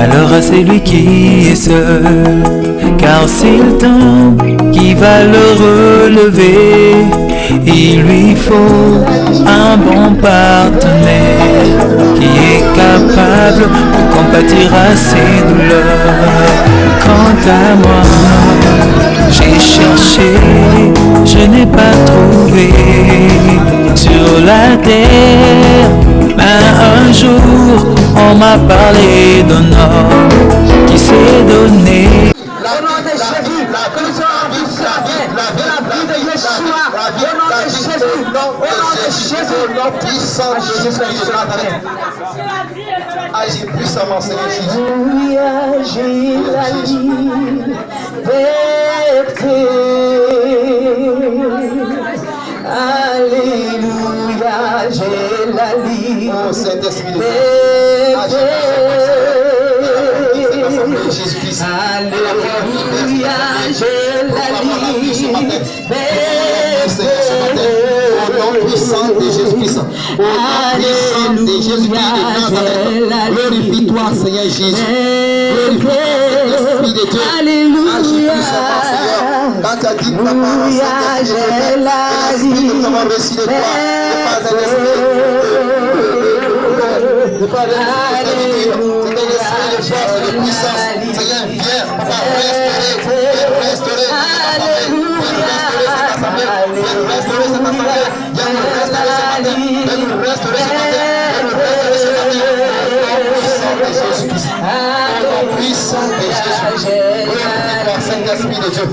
alors à celui qui est seul, car c'est le temps qui va le relever. Il lui faut un bon partenaire qui est capable de compatir à ses douleurs. Quant à moi, j'ai cherché, je n'ai pas trouvé sur la terre, mais un jour on m'a parlé d'un homme qui s'est donné. Au nom de Jésus, nous sommes en de la vie de Yeshua. Au nom de Jésus, au nom de Jésus, au nom puissant de Jésus. Agis puissamment, Seigneur Jésus. Alléluia, j'ai la liberté. Alléluia, j'ai la liberté. Oh Saint-Esprit de Dieu. Jésus-Christ. Alléluia, j'ai la liberté. Au nom puissant de Jésus-Christ. Au nom puissant de Jésus-Christ de Nazareth. Glorifie-toi, Seigneur Jésus. Glorifie-toi, Saint-Esprit de Dieu. Agis puissamment, Seigneur. Quand tu as dit, papa, Saint-Esprit de Dieu, nous avons reçu de toi. Ne pas de servitude, c'est un esprit de force et de puissance. Seigneur, viens, papa, restaurer cette assemblée, viens restaurer cette assemblée, viens nous restaurer ce matin, viens nous restaurer ce matin, viens nous restaurer ce matin, au nom puissant de Jésus-Christ, glorifie-toi, Saint-Esprit de Dieu.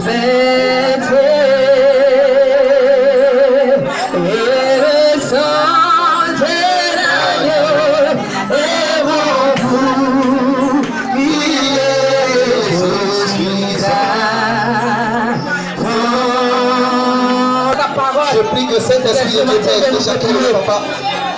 Je prie que Saint-Esprit de Dieu t'aide de chacun de nos papas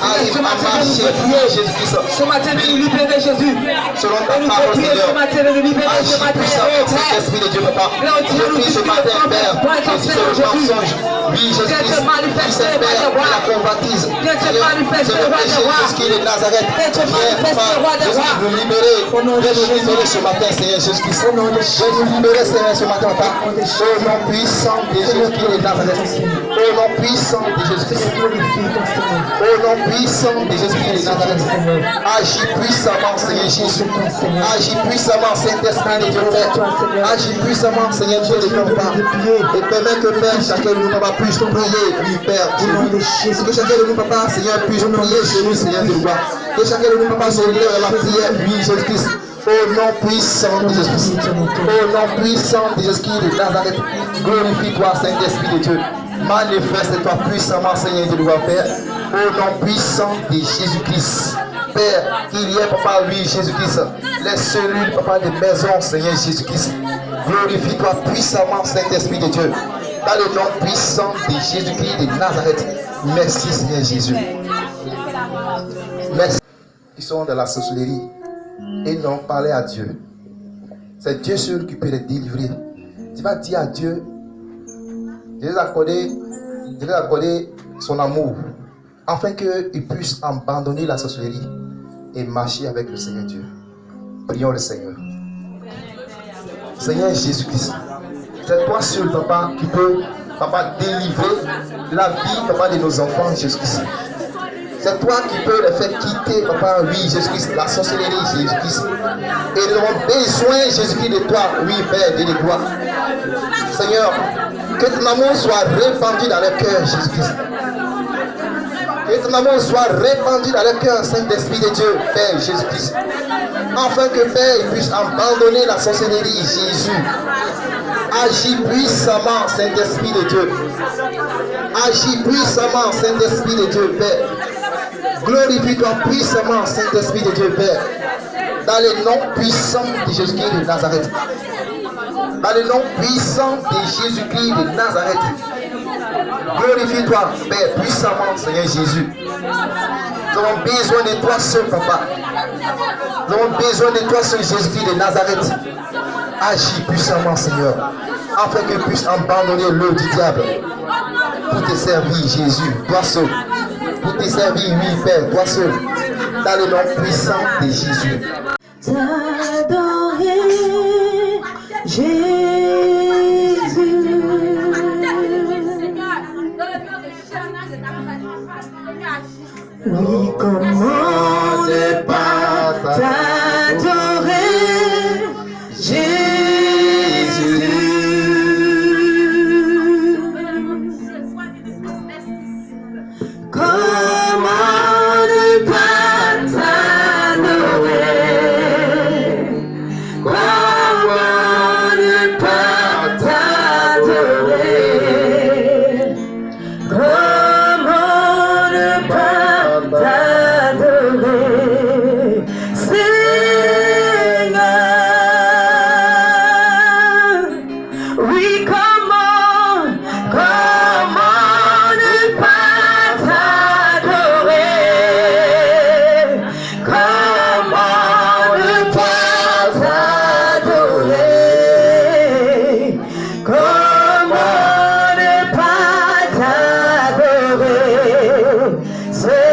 arrive à marcher pour Jésus-Christ. Ce matin, de nous libérer, Jésus. Selon ta parole, Seigneur. Ce matin, de nous libérer, ce matin. Saint-Esprit de Dieu, papa. Je prie ce matin, Père, que sur le mensonge, oui, Jésus-Christ, tu sais, Père, la convoitise. Seigneur, c'est le péché, Jésus-Christ de Nazareth. Viens, papa, Jésus, nous libérer. Viens nous libérer ce matin, Seigneur Jésus-Christ. Viens nous libérer, Seigneur, ce matin, papa. Au nom puissant de Jésus-Christ de Nazareth. Au nom puissant de Jésus-Christ. Au nom puissant de Jésus-Christ de Nazareth. Agis puissamment, Seigneur Jésus. Agis puissamment, Saint-Esprit de Dieu, Père. Agis puissamment, Seigneur Dieu de ton Père. Et permets que, Père, chacun de nous, papa, puisse prier, oui, Père. Que chacun de nous, papa, Seigneur, puisse prier chez lui, Seigneur de gloire. Que chacun de nous, papa, se lève à la prière, oui, Jésus-Christ. Au nom puissant de Jésus-Christ. Au nom puissant de Jésus-Christ de Nazareth. Glorifie-toi, Saint-Esprit de Dieu. Manifeste-toi puissamment, Seigneur de gloire, Père. Au nom puissant de Jésus-Christ. Père, qu'il y ait, papa, lui, Jésus-Christ, les cellules, papa, des maisons, Seigneur Jésus-Christ. Glorifie-toi puissamment, Saint-Esprit de Dieu. Dans le nom puissant de Jésus-Christ de Nazareth. Merci, Seigneur Jésus. Merci. Qui sont dans la sorcellerie et n'ont parlé à Dieu. C'est Dieu seul qui peut les délivrer. Tu vas dire à Dieu, je vais accorder son amour, afin qu'il puisse abandonner la sorcellerie et marcher avec le Seigneur Dieu. Prions le Seigneur. Seigneur Jésus-Christ, c'est toi seul, papa, qui peux, papa, délivrer la vie, papa, de nos enfants, Jésus-Christ. C'est toi qui peux les faire quitter, papa, oui, Jésus-Christ, la sorcellerie, Jésus-Christ. Et nous avons besoin, Jésus-Christ, de toi, oui, Père, de gloire. Seigneur, que ton amour soit répandu dans le cœur, Jésus-Christ. Que ton amour soit répandu dans le cœur, Saint-Esprit de Dieu, Père Jésus-Christ. Afin que Père il puisse abandonner la sorcellerie, Jésus. Agis puissamment, Saint-Esprit de Dieu. Agis puissamment, Saint-Esprit de Dieu, Père. Glorifie-toi puissamment, Saint-Esprit de Dieu, Père. Dans le nom puissant de Jésus-Christ de Nazareth. Dans le nom puissant de Jésus-Christ de Nazareth. Glorifie-toi, Père, puissamment, Seigneur Jésus. Nous avons besoin de toi seul, papa. Nous avons besoin de toi seul, Jésus-Christ de Nazareth. Agis puissamment, Seigneur, afin que puisse abandonner l'œuvre du diable. Pour te servir, Jésus, toi seul. Pour te servir, oui, Père, toi seul. Dans le nom puissant de Jésus. t'adorer, Jésus. Oui, comment ne pas t'adorer, Jésus. Comment ne pas t'adorer? Comment ne pas t'adorer? Comment ne pas t'adorer, Seigneur? Oui, comment ne pas t'adorer? Comment ne pas t'adorer? Comment ne pas t'adorer, Seigneur?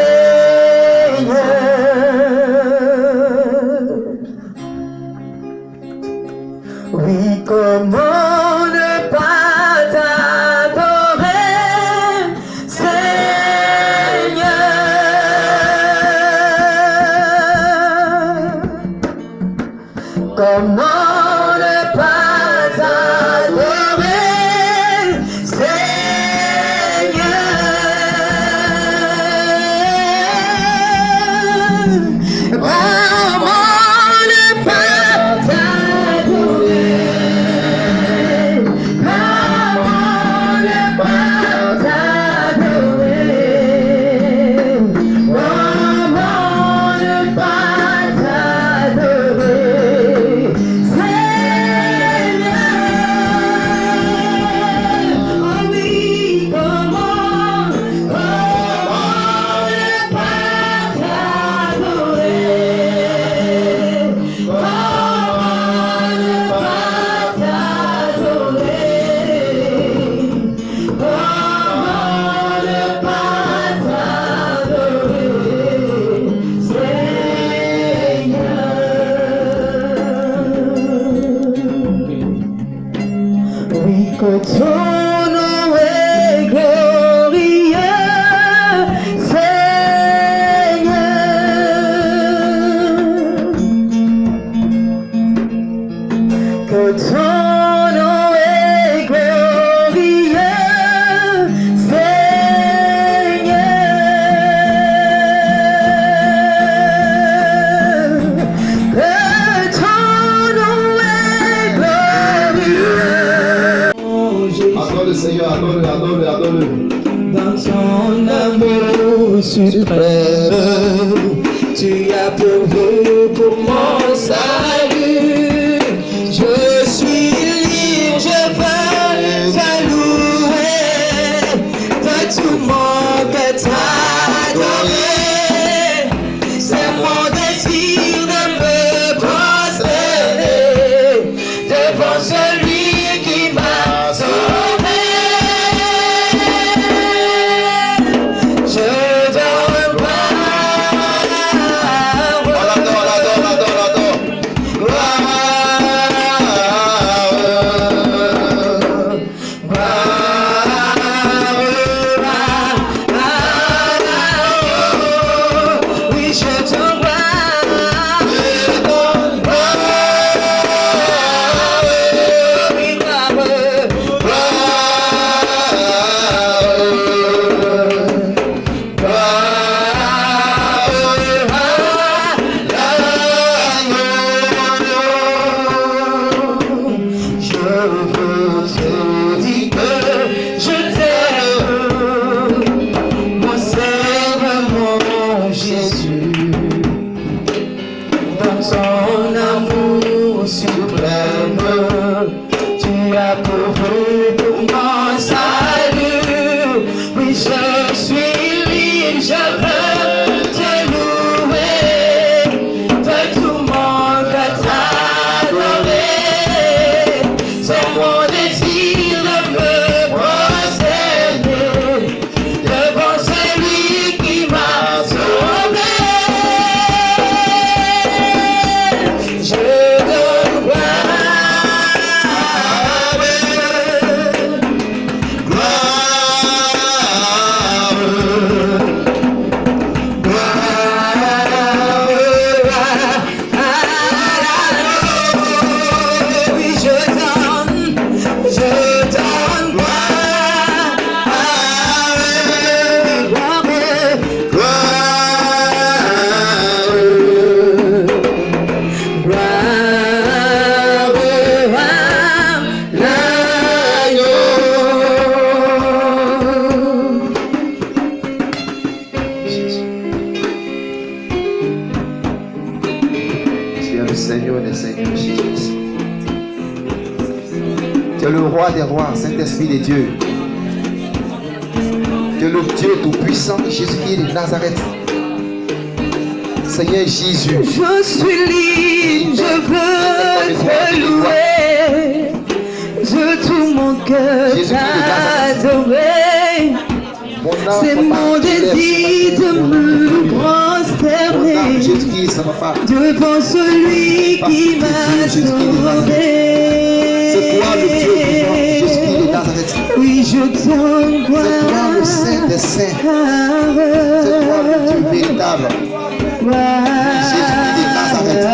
Oui, comment ne pas t'adorer, Seigneur? Comment ne pas t'adorer, Seigneur? Comment ne pas t'adorer? Comment ne pas t'adorer? Comment ne pas t'adorer, Seigneur? Oh oui, comment ne pas t'adorer? Comment ne pas t'adorer? Comment ne pas t'adorer, Seigneur? Oui, que ton nom est glorieux, Seigneur. Que ton nom est glorieux, Seigneur. Que ton nom est glorieux. Adore le Seigneur, adore-le, adore-le, adore-le. Dans ton amour suprême, tu as prouvé pour mon salut. Je suis libre, je veux te louer, de tout mon cœur t'adorer. C'est mon désir de me prosterner devant celui qui m'a sauvé. Je donne gloire, On l'adore, l'adore, l'adore, l'adore. oui, je te Je veux te dire que je t'aime, mon Seigneur, mon Jésus. Dans ton amour suprême, tu as prouvé pour mon salut. Oui, je suis libre, je veux te louer, de tout mon cœur t'adorer. C'est mon désir de me prosterner devant celui qui m'a sauvé. Seigneurs des Seigneurs, Jésus. Tu es le roi des rois, Saint-Esprit de Dieu. Tu es le Dieu tout-puissant, Jésus-Christ de Nazareth. Seigneur Jésus. Je suis libre, je veux te louer. De tout mon cœur t'adorer. C'est mon désir de me prosterner devant celui qui m'a sauvé. C'est toi le Dieu vivant, Jésus-Christ de Nazareth. Oui, je t'en crois. C'est toi le Saint des Saints. C'est toi le Dieu véritable. Jésus-Christ de Nazareth.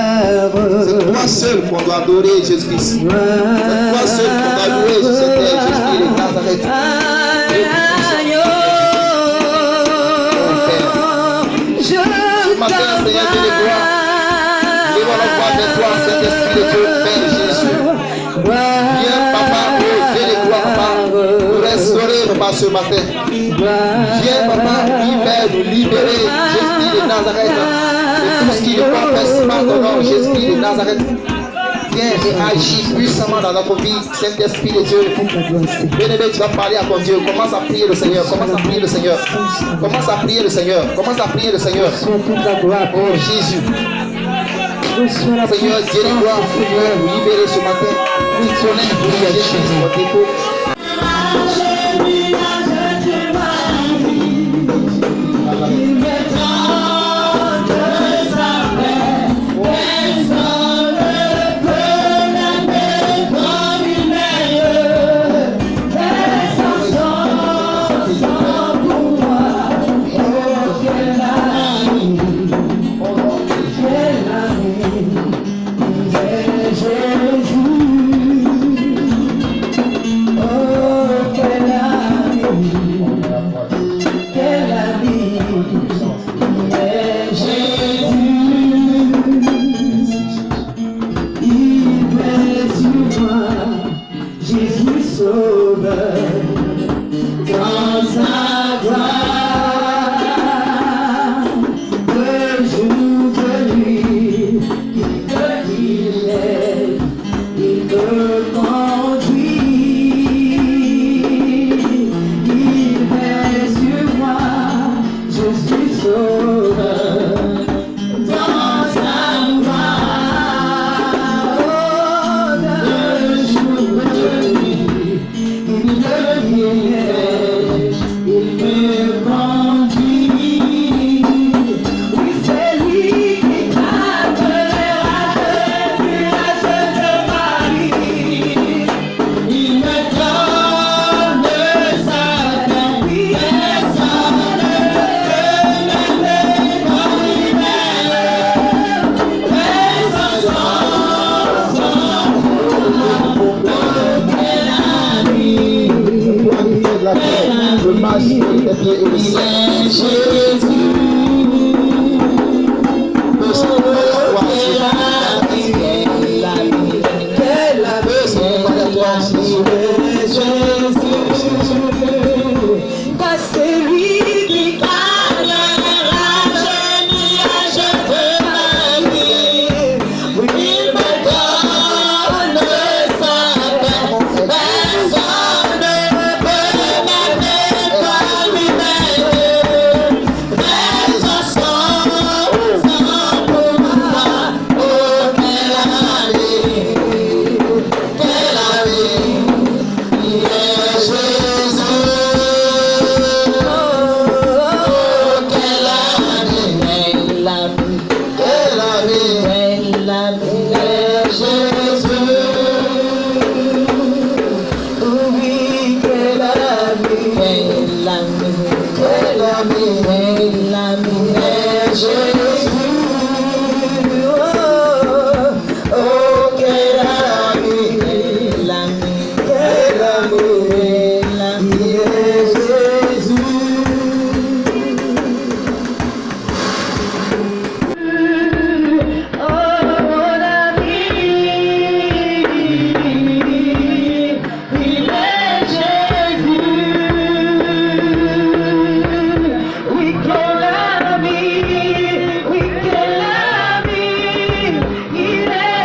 C'est toi seul qu'on doit adorer, Jésus-Christ. C'est toi seul qu'on doit louer, Jésus-Christ de Nazareth. Ce matin, viens papa, nous libérer, Jésus de Nazareth, de tout ce qui ne confesse pas ton nom, Jésus de Nazareth. Viens et agis puissamment dans notre vie, Saint-Esprit de Dieu. Bien-aimé, tu vas parler à ton Dieu. Commence à prier le Seigneur. Commence à prier le Seigneur. Commence à prier le Seigneur. Commence à prier le Seigneur. Oh Jésus. Seigneur, Dieu de gloire, Seigneur, nous libérer ce matin. Nous sommes Jésus, notre dépôt. Il est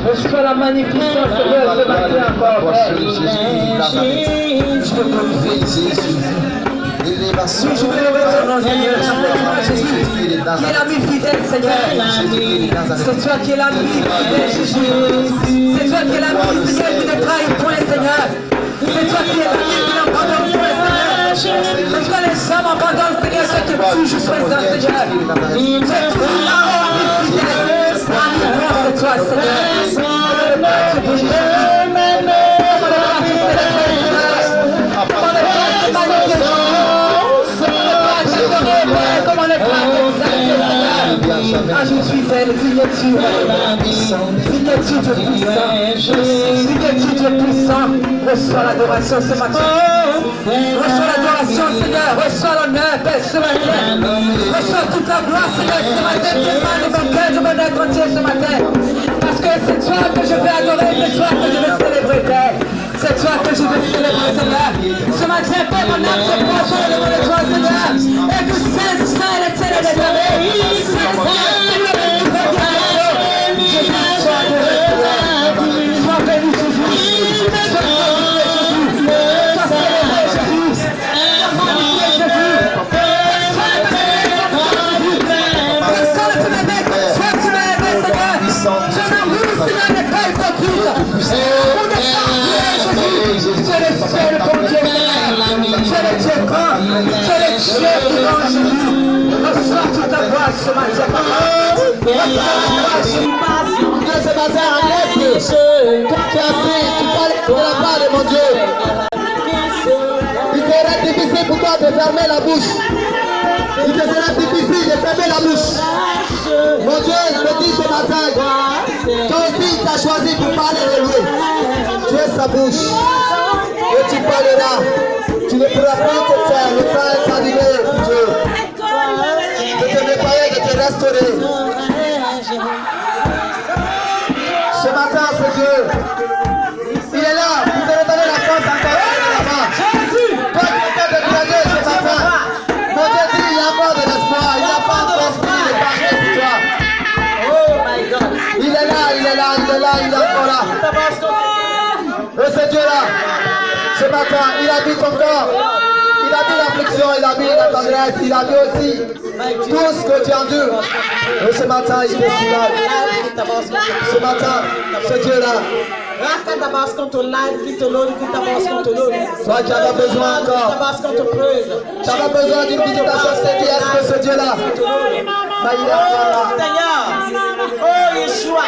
Reçois la magnificence de ce matin encore, Père. Je te glorifie. Si je veux lever ton nom, Seigneur, Jésus, qui est l'ami fidèle, Seigneur. C'est toi qui es l'ami fidèle, Jésus. C'est toi qui es l'ami fidèle qui ne trahit point, Seigneur. C'est toi qui es l'ami qui n'abandonne point, Seigneur. Parce que les hommes abandonnent, Seigneur, ceux qui sont toujours présents, Seigneur. C'est toujours là, l'ami fidèle. C'est toi, Seigneur. Ah, je suis belle, signature de puissant, signature de puissant. Reçois l'adoration ce matin. Reçois l'adoration, Seigneur. Reçois l'honneur, Père, ce matin. Reçois toute la gloire, Seigneur, ce matin. Témoigne de mon cœur, de mon être entier ce matin. Parce que c'est toi que je vais adorer, c'est toi que je vais célébrer, Père. C'est toi que je vais célébrer, Seigneur. Ce matin, Père, mon âme se penche devant de toi, Seigneur. Et que Saint, l'éternel des armées, Saint, Il sera difficile pour toi de fermer la bouche. Il te sera difficile de fermer la bouche. Mon Dieu, il me dit ce matin, toi aussi tu as choisi pour parler de lui. Tu es sa bouche. Et tu parleras. Tu ne pourras plus te faire. Le temps est arrivé, Dieu. De te nettoyer, de te restaurer. Ce matin, c'est Dieu. Il est là. Vous allez donner la force encore là-bas. Toi qui es de créer ce matin. Mon Dieu dit, il y a encore de l'espoir. Il n'y a pas d'esprit de parler pour toi. Il est là, il est là, il est là, il est encore là. Et ce Dieu-là, ce matin, il habite ton corps. Il a vu l'affliction, il a vu la tendresse, il a vu aussi tout ce que tu endures. Et ce matin, il te soulage. Ce matin, ce Dieu-là. Toi qui as besoin encore. Tu as besoin d'une visitation spéciale que ce Dieu-là. Il est encore là. Oh Yeshua,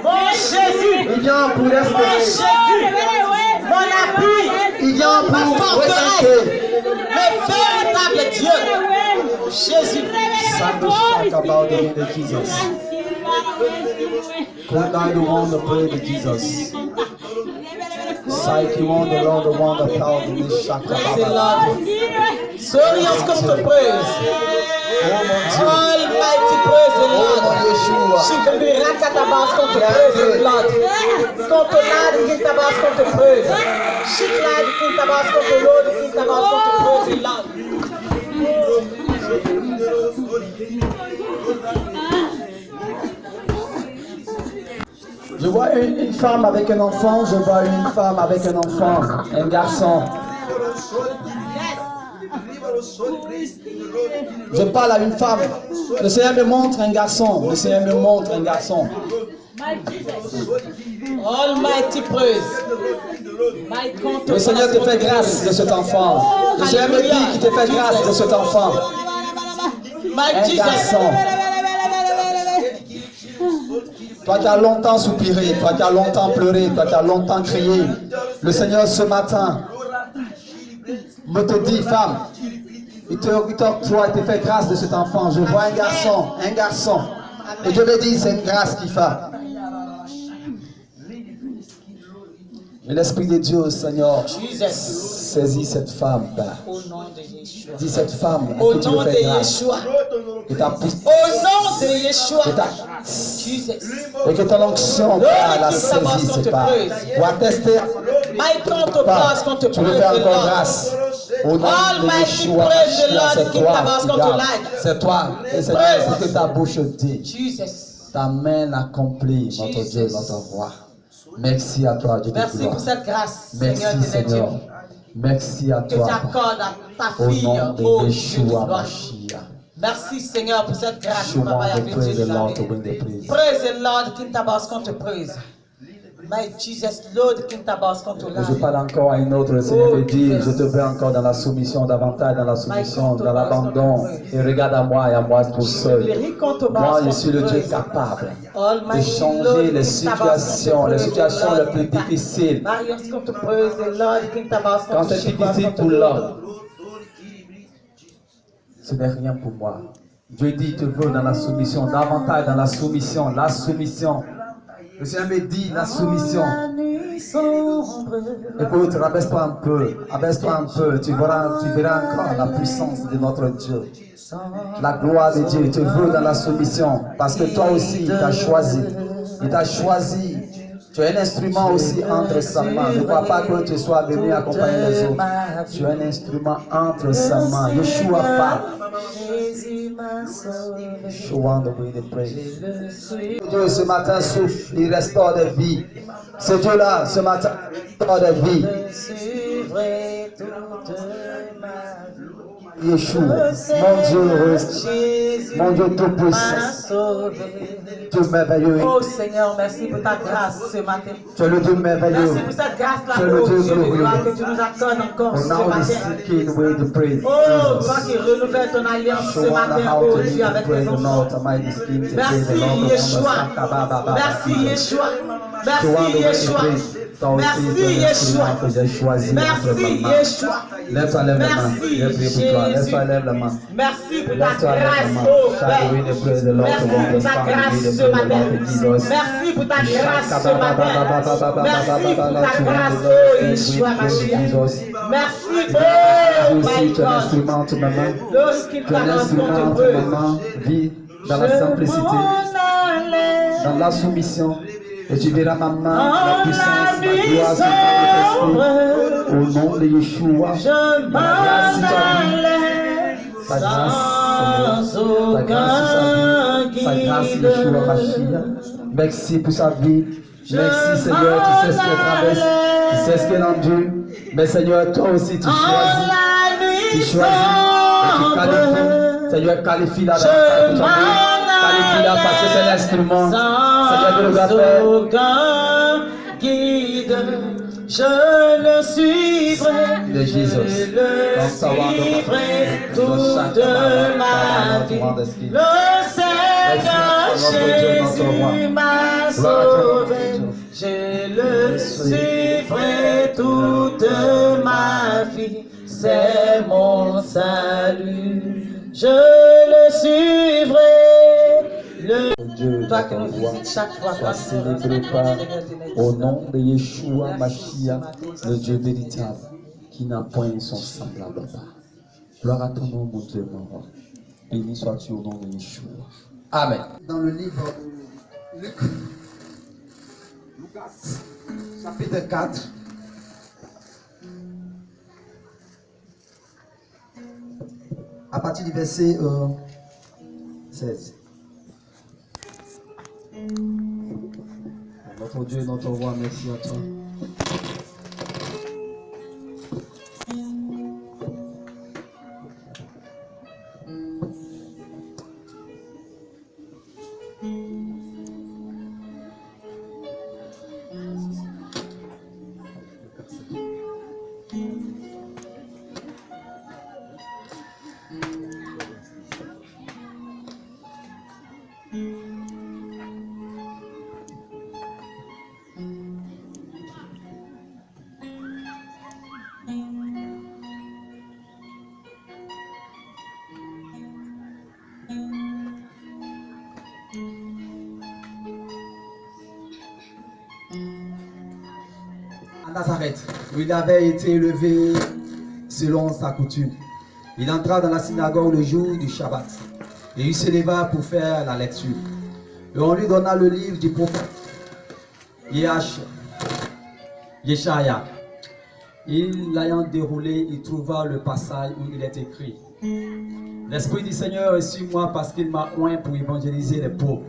mon Jésus, il vient pour restaurer. Mon appui, il vient pour restaurer. Le véritable Dieu, Jésus. About the name of Jesus. Put down the one to pray to Jesus. Sight you want the Lord, the one that power in this shaka. Glorious come to praise. Almighty praise the Lord. She can be rakatabas come to praise the Lord. Come to Lord, give tabas come to praise. She glad give tabas come to Lord, give tabas come to praise the Lord. Je vois une femme avec un enfant, je vois une femme avec un enfant, un garçon. Je parle à une femme. Le Seigneur me montre un garçon. Le Seigneur me montre un garçon. Almighty praise. Le Seigneur te fait grâce de cet enfant. Le Seigneur me dit qu'il te fait grâce de cet enfant. Un garçon. Toi qui as longtemps soupiré, toi qui as longtemps pleuré, toi qui as longtemps crié, le Seigneur ce matin me te dit, femme, il te fait grâce de cet enfant. Je vois un garçon. Et Dieu me dit, c'est une grâce qu'il fait. Et l'Esprit de Dieu, Seigneur, saisis cette femme, Père. Dis cette femme à qui tu me fais grâce. Et ta puissance. Au nom de Yeshua. Et que ton onction, Père, la saisie, c'est pas. Pour attester. Tu me fais encore grâce. Au nom de Yeshua, c'est toi. C'est toi. Et Seigneur, c'est que ta bouche dit. Ta main l'accomplit, notre Dieu, notre roi. Merci à toi, Dieu de Merci gloire. pour cette grâce, Merci, Seigneur, Seigneur. Merci à que tu toi, accordes à ta au fille, nom de oh Dieu de Yeshua gloire. Mashiach. Merci, Seigneur, pour cette grâce. She Papa, want to avec praise Dieu the de Lord, la to vie. bring the praise. Praise the Lord, Kintabas, te praise. My Jesus, Lord, Kintabas, te Je parle encore à une autre, le Seigneur me dit, je te veux encore dans la soumission, davantage dans la soumission, dans l'abandon. Et regarde à moi et à moi tout seul. Moi, je suis le Dieu capable de changer les situations les plus difficiles. Quand c'est difficile pour l'homme, ce n'est rien pour moi. Dieu dit, te veux dans la soumission, davantage dans la soumission, la soumission. Le Seigneur me dit, la soumission. Écoute, abaisse-toi un peu, tu verras encore la puissance de notre Dieu. La gloire de Dieu, il te veut dans la soumission, parce que toi aussi, il t'a choisi. Il t'a choisi. Tu es un instrument aussi entre sa main. Ne crois pas que tu sois venu accompagner les autres. Tu es un instrument entre sa main. Yeshua parle. Yeshua, the praise. Dieu ce matin souffle, il restaure des vies. Ce Dieu-là, ce matin, restaure des vies. Yeshua, mon Dieu reste, mon Dieu tout-puissant, Dieu merveilleux. Oh Seigneur, merci pour ta grâce ce matin. Tu es le Dieu merveilleux. Merci pour cette grâce-là, Tu es le oh Dieu Dieu de glorieux. gloire, que tu nous accordes encore ce Now is matin. seeking way to praise. Oh, toi qui renouvelles ton alliance ce matin, oh Dieu, avec les enfants. Merci Yeshua. Merci Yeshua. Merci Yeshua. Merci Yeshua. Merci Yeshua. Lève-toi, lève la main. Merci Je prie pour toi. Lève-toi, Jésus. lève la main. Merci pour ta Lève-toi, lève la grâce, main. oh Shout Père. the way to praise the Lord. Merci pour ta grâce ce matin. Merci pour ta grâce ce matin. Merci pour ta grâce, oh Yeshua Mashiach. Merci, oh my Tu es un God. instrument, tu maman. Lorsqu'il Tu es un t'annonce instrument, qu'on te tu veut, maman. Vis dans la simplicité, dans la soumission. Et tu verras maman, la puissance, la gloire se manifester au nom de Yeshua. je La grâce sur ta vie, m'en ta grâce, sans Seigneur, ta grâce sur sa vie, ta grâce Yeshua Mashiach. Merci pour sa vie. Merci Seigneur, tu sais ce qu'elle traverse, tu sais ce qu'elle endure. Mais Seigneur, toi aussi tu choisis. Tu choisis et tu qualifies. Seigneur, qualifie-la dans ta vie. Qualifie-la parce que c'est l'instrument. Seigneur, de le aucun guide, je le suivrai, de Jésus. je le suivrai toute ma vie. Le Seigneur Jésus m'a sauvé, je le suivrai toute ma vie, c'est mon salut, je le suivrai. Dieu, Toi qui nous visites chaque fois, sois célébré par au nom de Yeshua Mashiach, le Dieu véritable, qui n'a point son semblable pas. Gloire à ton nom, mon Dieu, mon roi. Béni sois-tu au nom de Yeshua. Amen. Dans le livre de Luc, chapitre 4. À partir du verset 16. Notre Dieu, notre roi, merci à toi. À Nazareth, où il avait été élevé selon sa coutume. Il entra dans la synagogue le jour du Shabbat et il se leva pour faire la lecture. Et on lui donna le livre du prophète Yeshaya. Il l'ayant déroulé, il trouva le passage où il est écrit: L'Esprit du Seigneur est sur moi parce qu'il m'a oint pour évangéliser les pauvres.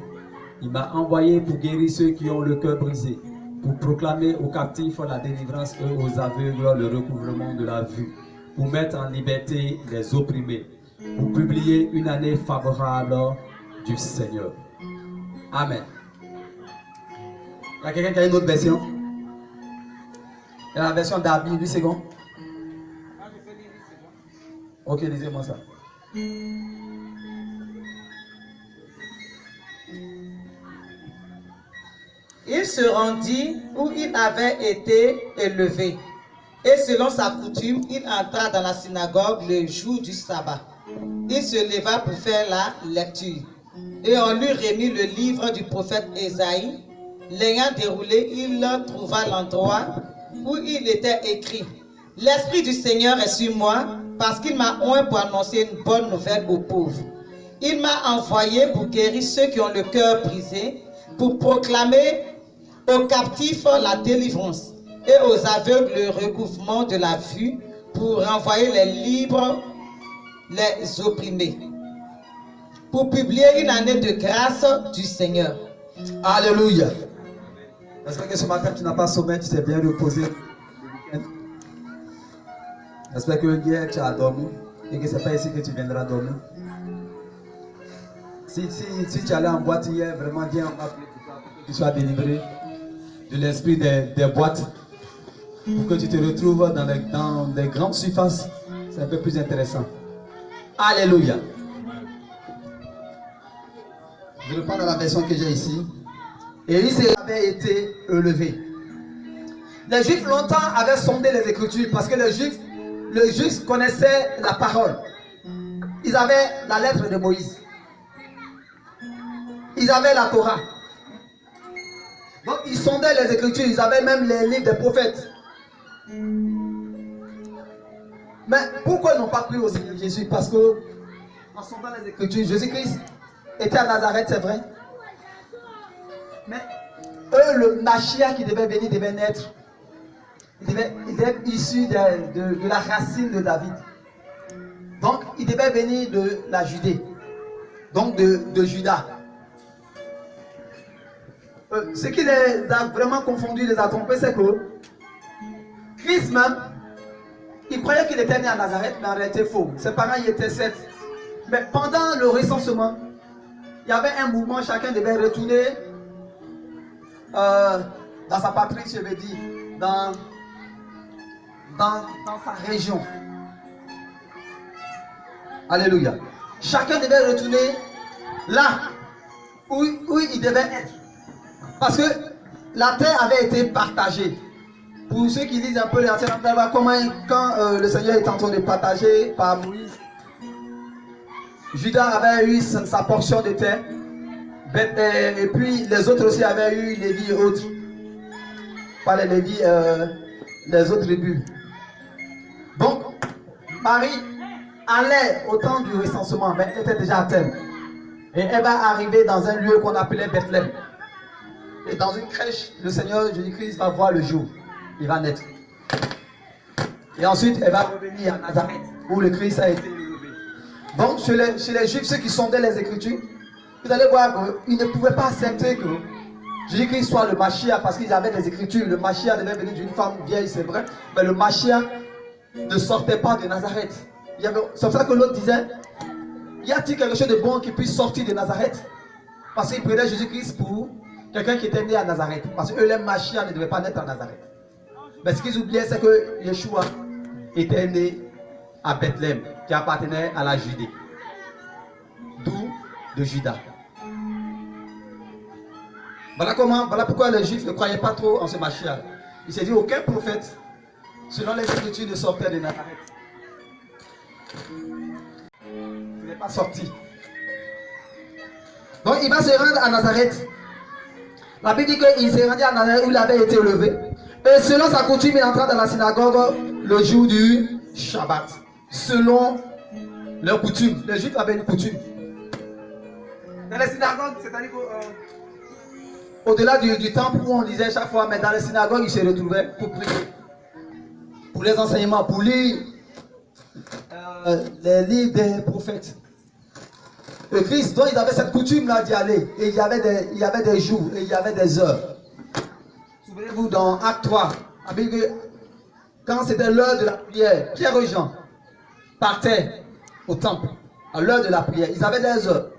Il m'a envoyé pour guérir ceux qui ont le cœur brisé, pour proclamer aux captifs la délivrance et aux aveugles le recouvrement de la vue, pour mettre en liberté les opprimés, pour publier une année favorable du Seigneur. Amen. Il y a quelqu'un qui a une autre version? Il y a la version d'Abi, 8 secondes. Ok, lisez-moi ça. Il se rendit où il avait été élevé. Et selon sa coutume, il entra dans la synagogue le jour du sabbat. Il se leva pour faire la lecture. Et on lui remit le livre du prophète Ésaïe. L'ayant déroulé, il trouva l'endroit où il était écrit: L'Esprit du Seigneur est sur moi, parce qu'il m'a oint pour annoncer une bonne nouvelle aux pauvres. Il m'a envoyé pour guérir ceux qui ont le cœur brisé, pour proclamer aux captifs la délivrance et aux aveugles le recouvrement de la vue, pour renvoyer les libres, les opprimés, pour publier une année de grâce du Seigneur. Alléluia. J'espère que ce matin tu n'as pas sommeil, tu t'es bien reposé. J'espère que hier tu as dormi et que ce n'est pas ici que tu viendras dormir. Si tu allais en boîte hier, vraiment viens en bas pour que tu sois délivré de l'esprit des boîtes, pour que tu te retrouves dans des grandes surfaces. C'est un peu plus intéressant. Alléluia. Je reprends dans la version que j'ai ici. Et il avait été élevé. Les Juifs longtemps avaient sondé les Écritures parce que les Juifs connaissaient la parole. Ils avaient la lettre de Moïse. Ils avaient la Torah. Donc ils sondaient les Écritures. Ils avaient même les livres des prophètes. Mais pourquoi ils n'ont pas cru au Seigneur Jésus? Parce que en sondant les Écritures, Jésus-Christ était à Nazareth, c'est vrai. Mais eux, le Mashiach qui devait venir, devait naître. Il devait être issu de la racine de David. Donc, il devait venir de la Judée. Donc, de Juda. Ce qui les a vraiment confondus, les a trompés, c'est que Christ même, il croyait qu'il était né à Nazareth, mais en réalité faux. Ses parents y étaient 7. Mais pendant le recensement, il y avait un mouvement, chacun devait retourner dans sa patrie, je veux dire, dans sa région. Alléluia. Chacun devait retourner là où il devait être. Parce que la terre avait été partagée. Pour ceux qui lisent un peu l'Ancien Testament, comment quand le Seigneur est en train de partager par Moïse, Judas avait eu sa portion de terre. Et puis les autres aussi avaient eu Lévi et autres. Pas les Lévi, les autres tribus. Donc, Marie allait au temps du recensement, mais elle était déjà à terme. Et elle va arriver dans un lieu qu'on appelait Bethléem. Et dans une crèche, le Seigneur Jésus-Christ va voir le jour. Il va naître. Et ensuite, elle va revenir à Nazareth, où le Christ a été élevé. Donc, chez les Juifs, ceux qui sondaient les Écritures, vous allez voir qu'ils ne pouvaient pas accepter que Jésus-Christ soit le Mashiach parce qu'ils avaient des Écritures. Le Mashiach devait venir d'une femme vieille, c'est vrai. Mais le Mashiach ne sortait pas de Nazareth. C'est pour ça que l'autre disait, y a-t-il quelque chose de bon qui puisse sortir de Nazareth? Parce qu'ils prenaient Jésus-Christ pour quelqu'un qui était né à Nazareth. Parce que eux, les Mashiach ne devaient pas naître à Nazareth. Mais ce qu'ils oubliaient, c'est que Yeshua était né à Bethléem, qui appartenait à la Judée. D'où de Juda. Voilà pourquoi les Juifs ne croyaient pas trop en ce Mashiach. Il s'est dit, aucun prophète, selon les Écritures, ne sortait de Nazareth. Il n'est pas sorti. Donc il va se rendre à Nazareth. La Bible dit qu'il s'est rendu à Nazareth où il avait été élevé. Et selon sa coutume, il entra dans la synagogue le jour du Shabbat. Selon leur coutume. Les Juifs avaient une coutume. Dans les synagogues, c'est-à-dire au-delà du temple où on disait chaque fois, mais dans les synagogues, ils se retrouvaient pour prier. Pour les enseignements, pour lire les livres des prophètes. Le Christ, donc ils avaient cette coutume-là d'y aller. Et il y avait des jours et il y avait des heures. Souvenez-vous dans Acte 3, quand c'était l'heure de la prière, Pierre et Jean partaient au temple à l'heure de la prière. Ils avaient des heures.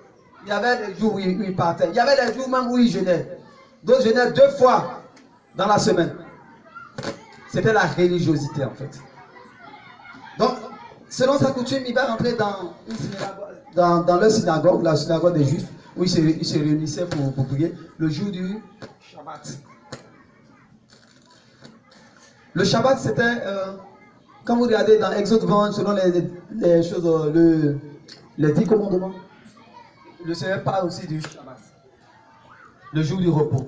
Il y avait des jours où ils partaient. Il y avait des jours même où ils jeûnaient. D'autres jeûnaient 2 fois dans la semaine. C'était la religiosité en fait. Donc, selon sa coutume, il va rentrer dans une synagogue, dans leur synagogue, la synagogue des Juifs, où ils se réunissaient pour prier le jour du Shabbat. Le Shabbat, c'était, quand vous regardez dans Exode 20, selon les choses, les 10 commandements, le Seigneur parle aussi du Shabbat, le jour du repos.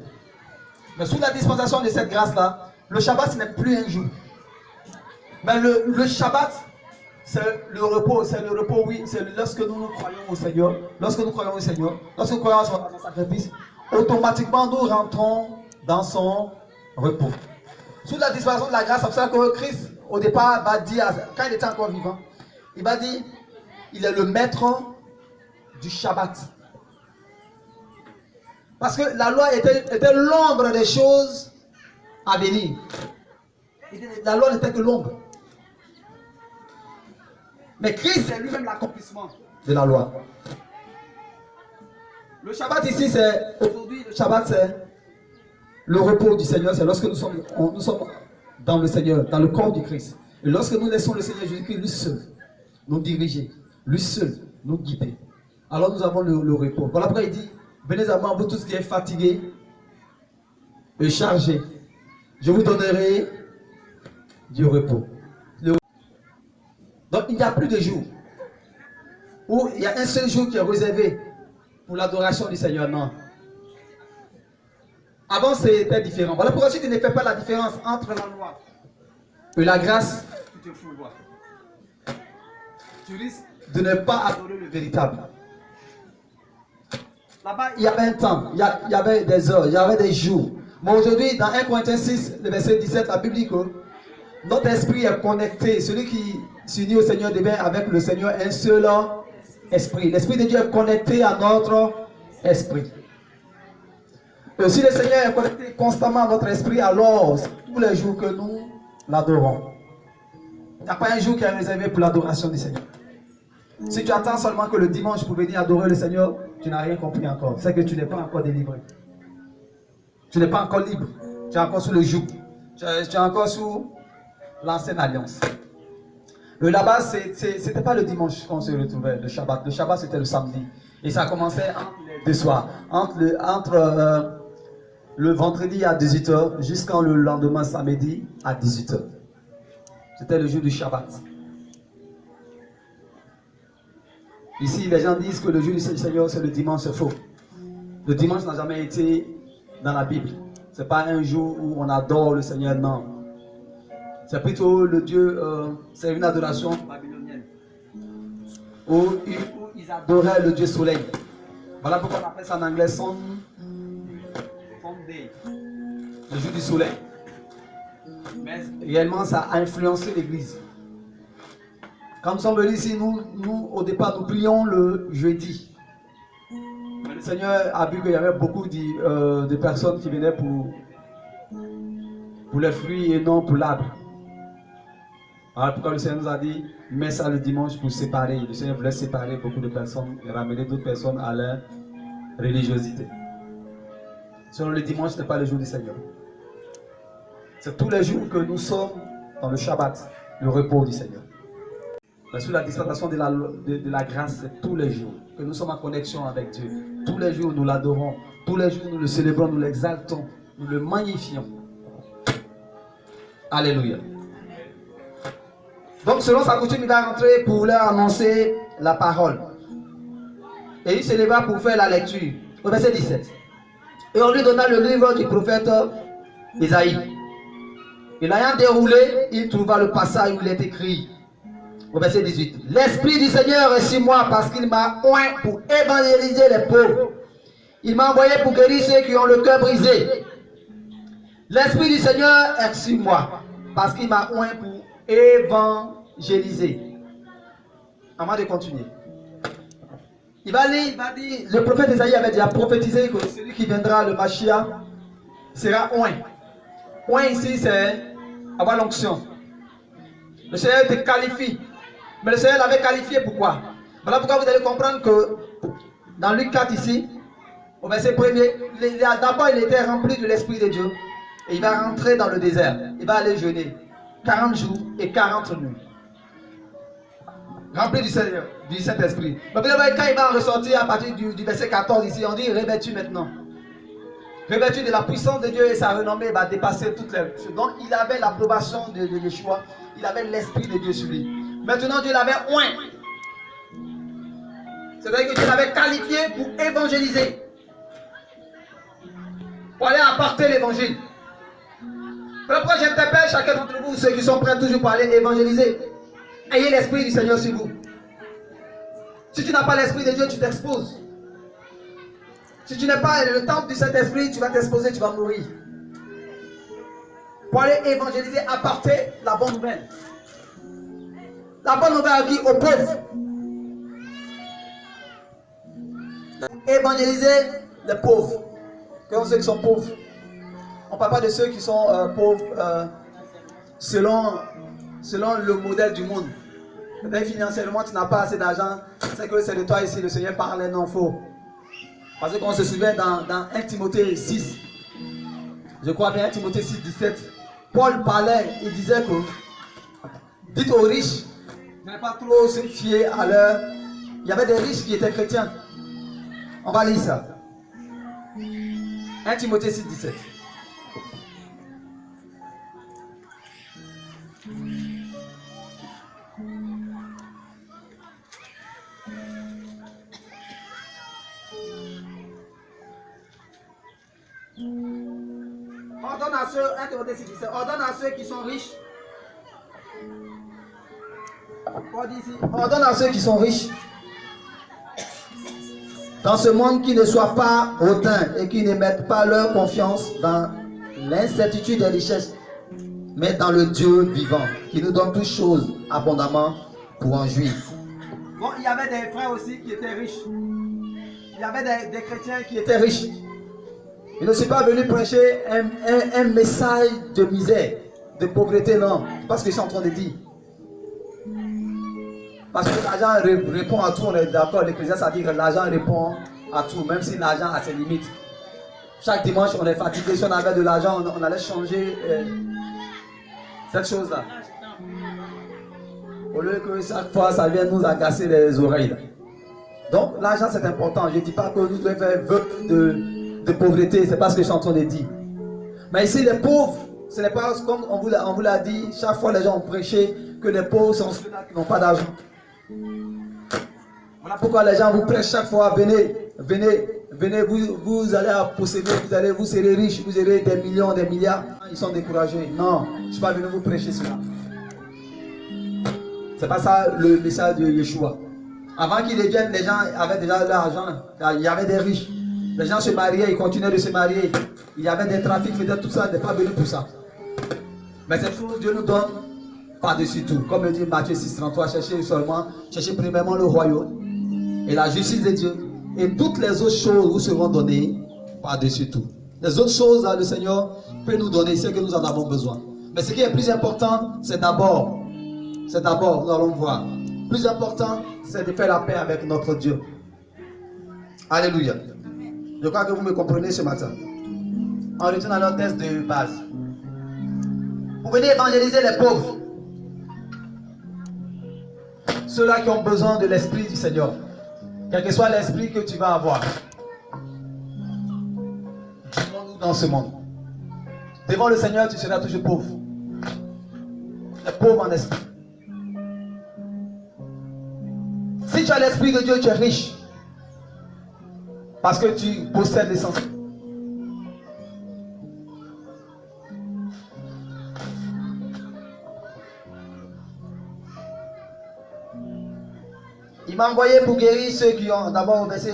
Mais sous la dispensation de cette grâce-là, le Shabbat, ce n'est plus un jour. Mais le Shabbat, c'est le repos, oui, c'est lorsque nous croyons au Seigneur, lorsque nous croyons à son sacrifice, automatiquement nous rentrons dans son repos. Sous la dispensation de la grâce, c'est pour ça que Christ, au départ, va dire, quand il était encore vivant, il va dire, il est le maître du Shabbat. Parce que la loi était l'ombre des choses à venir. La loi n'était que l'ombre. Mais Christ est lui-même l'accomplissement de la loi. Le Shabbat ici, aujourd'hui, le Shabbat, c'est le repos du Seigneur. C'est lorsque nous sommes dans le Seigneur, dans le corps du Christ. Et lorsque nous laissons le Seigneur Jésus-Christ lui seul nous diriger, lui seul nous guider, alors nous avons le repos. Voilà pourquoi il dit, venez à moi, vous tous qui êtes fatigués et chargés, je vous donnerai du repos. Donc il n'y a plus de jour où il y a un seul jour qui est réservé pour l'adoration du Seigneur. Non. Avant c'était différent. Voilà pourquoi si tu ne fais pas la différence entre la loi et la grâce, tu te fous. Tu risques de ne pas adorer le véritable. Là-bas, il y avait un temps, il y avait des heures, il y avait des jours. Mais aujourd'hui, dans 1 Corinthiens 6, le verset 17, la Bible dit que notre esprit est connecté. Celui qui s'unit au Seigneur devient avec le Seigneur un seul esprit. L'Esprit de Dieu est connecté à notre esprit. Et si le Seigneur est connecté constamment à notre esprit, alors tous les jours que nous l'adorons. Il n'y a pas un jour qui est réservé pour l'adoration du Seigneur. Si tu attends seulement que le dimanche pour venir adorer le Seigneur, tu n'as rien compris encore. C'est que tu n'es pas encore délivré. Tu n'es pas encore libre. Tu es encore sous le joug. Tu es encore sous l'ancienne alliance. Là-bas, ce n'était pas le dimanche qu'on se retrouvait, le Shabbat. Le Shabbat, c'était le samedi. Et ça commençait entre les 2 soirs. Entre le vendredi à 18h jusqu'au lendemain samedi à 18h. C'était le jour du Shabbat. Ici, les gens disent que le jour du Seigneur, c'est le dimanche, c'est faux. Le dimanche n'a jamais été dans la Bible. Ce n'est pas un jour où on adore le Seigneur, non. C'est plutôt le Dieu, c'est une adoration babylonienne. Où ils adoraient le Dieu soleil. Voilà pourquoi on appelle ça en anglais Sunday. Le jour du soleil. Mais réellement, ça a influencé l'église. Quand nous sommes venus ici, nous au départ, nous prions le jeudi. Mais le Seigneur a vu qu'il y avait beaucoup de personnes qui venaient pour les fruits et non pour l'arbre. Alors pourquoi le Seigneur nous a dit, mets ça le dimanche pour séparer. Le Seigneur voulait séparer beaucoup de personnes et ramener d'autres personnes à leur religiosité. Selon le dimanche, ce n'est pas le jour du Seigneur. C'est tous les jours que nous sommes dans le Shabbat, le repos du Seigneur. Mais sous la dispensation de la grâce, c'est tous les jours que nous sommes en connexion avec Dieu. Tous les jours, nous l'adorons. Tous les jours, nous le célébrons, nous l'exaltons, nous le magnifions. Alléluia. Donc, selon sa coutume, il va rentrer pour leur annoncer la parole. Et il se leva pour faire la lecture. Au verset 17. Et on lui donna le livre du prophète Isaïe. Et l'ayant déroulé, il trouva le passage où il est écrit. Au verset 18. L'Esprit du Seigneur est sur moi parce qu'il m'a oint pour évangéliser les pauvres. Il m'a envoyé pour guérir ceux qui ont le cœur brisé. L'Esprit du Seigneur est sur moi parce qu'il m'a oint pour évangéliser. Avant de continuer. Il va dire, le prophète Isaïe avait déjà prophétisé que celui qui viendra, le Mashiach, sera oint. Oint ici, c'est avoir l'onction. Le Seigneur te qualifie. Mais le Seigneur l'avait qualifié pourquoi? Voilà pourquoi vous allez comprendre que dans Luc 4 ici, au verset 1er, d'abord il était rempli de l'Esprit de Dieu. Et il va rentrer dans le désert. Il va aller jeûner 40 jours et 40 nuits. Rempli du Saint-Esprit. Mais vous voyez, quand il va en ressortir à partir du verset 14 ici, on dit revêtu maintenant. Revêtu de la puissance de Dieu et sa renommée va dépasser toutes les choses. Donc il avait l'approbation de Yeshua. Il avait l'Esprit de Dieu sur lui. Maintenant Dieu l'avait oint. C'est-à-dire que Dieu l'avait qualifié pour évangéliser. Pour aller apporter l'évangile. Pourquoi j'interpelle chacun d'entre vous, ceux qui sont prêts toujours pour aller évangéliser. Ayez l'Esprit du Seigneur sur vous. Si tu n'as pas l'Esprit de Dieu, tu t'exposes. Si tu n'es pas le temple du Saint-Esprit, tu vas t'exposer, tu vas mourir. Pour aller évangéliser, apporter la bonne nouvelle. La bonne nouvelle à qui? Aux pauvres. Évangéliser les pauvres. Comme ceux qui sont pauvres. On ne parle pas de ceux qui sont pauvres selon le modèle du monde. Peut-être financièrement, tu n'as pas assez d'argent. C'est que c'est de toi ici, le Seigneur parlait, non, faux. Parce qu'on se souvient dans 1 Timothée 6, je crois bien 1 Timothée 6, 17, Paul parlait, il disait que, dites aux riches, de ne pas trop se fier à leur... Il y avait des riches qui étaient chrétiens. On va lire ça. 1 Timothée 6, 17. Ordonne à ceux qui sont riches. Ordonne à ceux qui sont riches. Dans ce monde, qui ne soient pas hautains et qui ne mettent pas leur confiance dans l'incertitude des richesses, mais dans le Dieu vivant, qui nous donne toutes choses abondamment pour en jouir. Bon, il y avait des frères aussi qui étaient riches. Il y avait des chrétiens qui étaient riches. Je ne suis pas venu prêcher un message de misère, de pauvreté, non. C'est pas ce que je suis en train de dire. Parce que l'argent répond à tout, on est d'accord. L'Ecclésiaste a dit que l'argent répond à tout, même si l'argent a ses limites. Chaque dimanche, on est fatigué. Si on avait de l'argent, on allait changer cette chose-là. Au lieu que chaque fois, ça vienne nous agacer les oreilles. Donc, l'argent, c'est important. Je ne dis pas que nous devons faire vœu de pauvreté, c'est pas ce que je suis en train de dire. Mais ici, les pauvres, ce n'est pas comme on vous l'a dit, chaque fois les gens ont prêché que les pauvres sont ceux-là qui n'ont pas d'argent. Voilà pourquoi les gens vous prêchent chaque fois, venez, vous allez posséder, vous serez riches, vous aurez des millions, des milliards. Ils sont découragés. Non, je ne suis pas venu vous prêcher cela. C'est pas ça le message de Yeshua. Avant qu'ils viennent, les gens avaient déjà de l'argent, il y avait des riches. Les gens se mariaient, ils continuaient de se marier. Il y avait des trafics, faisaient tout ça, n'est pas venu pour ça. Mais cette chose, Dieu nous donne par-dessus tout. Comme le dit Matthieu 6,33, cherchez premièrement le royaume et la justice de Dieu. Et toutes les autres choses vous seront données par-dessus tout. Les autres choses, le Seigneur peut nous donner, c'est que nous en avons besoin. Mais ce qui est plus important, c'est d'abord, nous allons voir. Plus important, c'est de faire la paix avec notre Dieu. Alléluia. Je crois que vous me comprenez ce matin. On retourne à notre texte de base. Vous venez évangéliser les pauvres. Ceux-là qui ont besoin de l'Esprit du Seigneur. Quel que soit l'Esprit que tu vas avoir. Dis-moi-nous dans ce monde. Devant le Seigneur, tu seras toujours pauvre. Les pauvres en esprit. Si tu as l'Esprit de Dieu, tu es riche. Parce que tu possèdes l'essentiel. Il m'a envoyé pour guérir ceux qui ont, d'abord au verset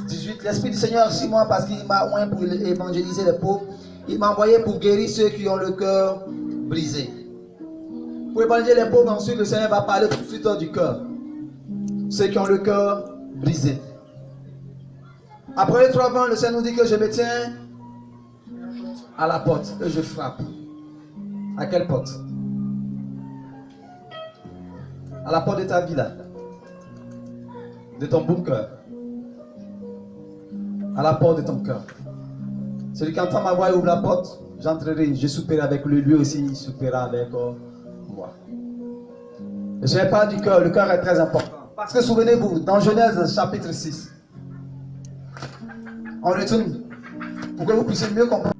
18, l'Esprit du Seigneur sur moi parce qu'il m'a envoyé pour évangéliser les pauvres. Il m'a envoyé pour guérir ceux qui ont le cœur brisé. Pour évangéliser les pauvres, ensuite le Seigneur va parler tout de suite du cœur. Ceux qui ont le cœur brisé. Après les 3 points, le Seigneur nous dit que je me tiens à la porte et je frappe. À quelle porte? À la porte de ta vie là. De ton bunker. À la porte de ton cœur. Celui qui entend ma voix et ouvre la porte, j'entrerai, je souperai avec lui, lui aussi il soupera avec moi. Je ne parle du cœur, le cœur est très important. Parce que souvenez-vous, dans Genèse chapitre 6, on retourne pour que vous puissiez mieux comprendre.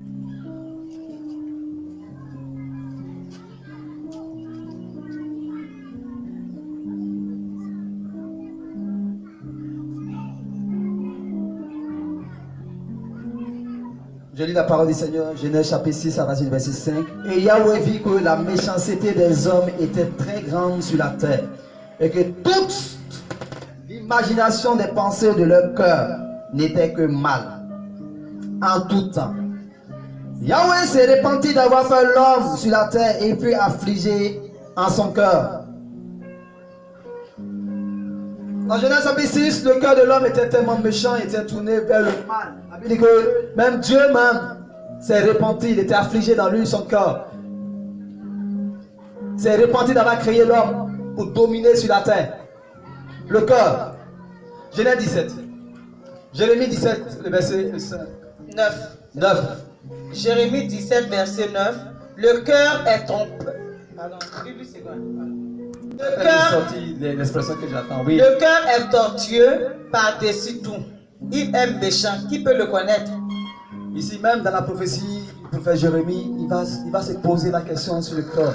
Je lis la parole du Seigneur, Genèse chapitre 6, à partir du verset 5. Et Yahweh vit que la méchanceté des hommes était très grande sur la terre, et que toute l'imagination des pensées de leur cœur n'était que mal, en tout temps. Yahweh s'est repenti d'avoir fait l'homme sur la terre et fut affligé en son cœur. Dans Genèse chapitre 6, le cœur de l'homme était tellement méchant, il était tourné vers le mal. La Bible dit que même Dieu même s'est repenti, il était affligé dans lui, son cœur. S'est repenti d'avoir créé l'homme pour dominer sur la terre. Le cœur. Genèse 17. Jérémie 17, le verset 9. Jérémie 17, verset 9. Le cœur est ton... Pardon, c'est quoi? Le cœur est tortueux par-dessus tout. Il est méchant. Qui peut le connaître? Ici même dans la prophétie du prophète Jérémie, il va se poser la question sur le cœur.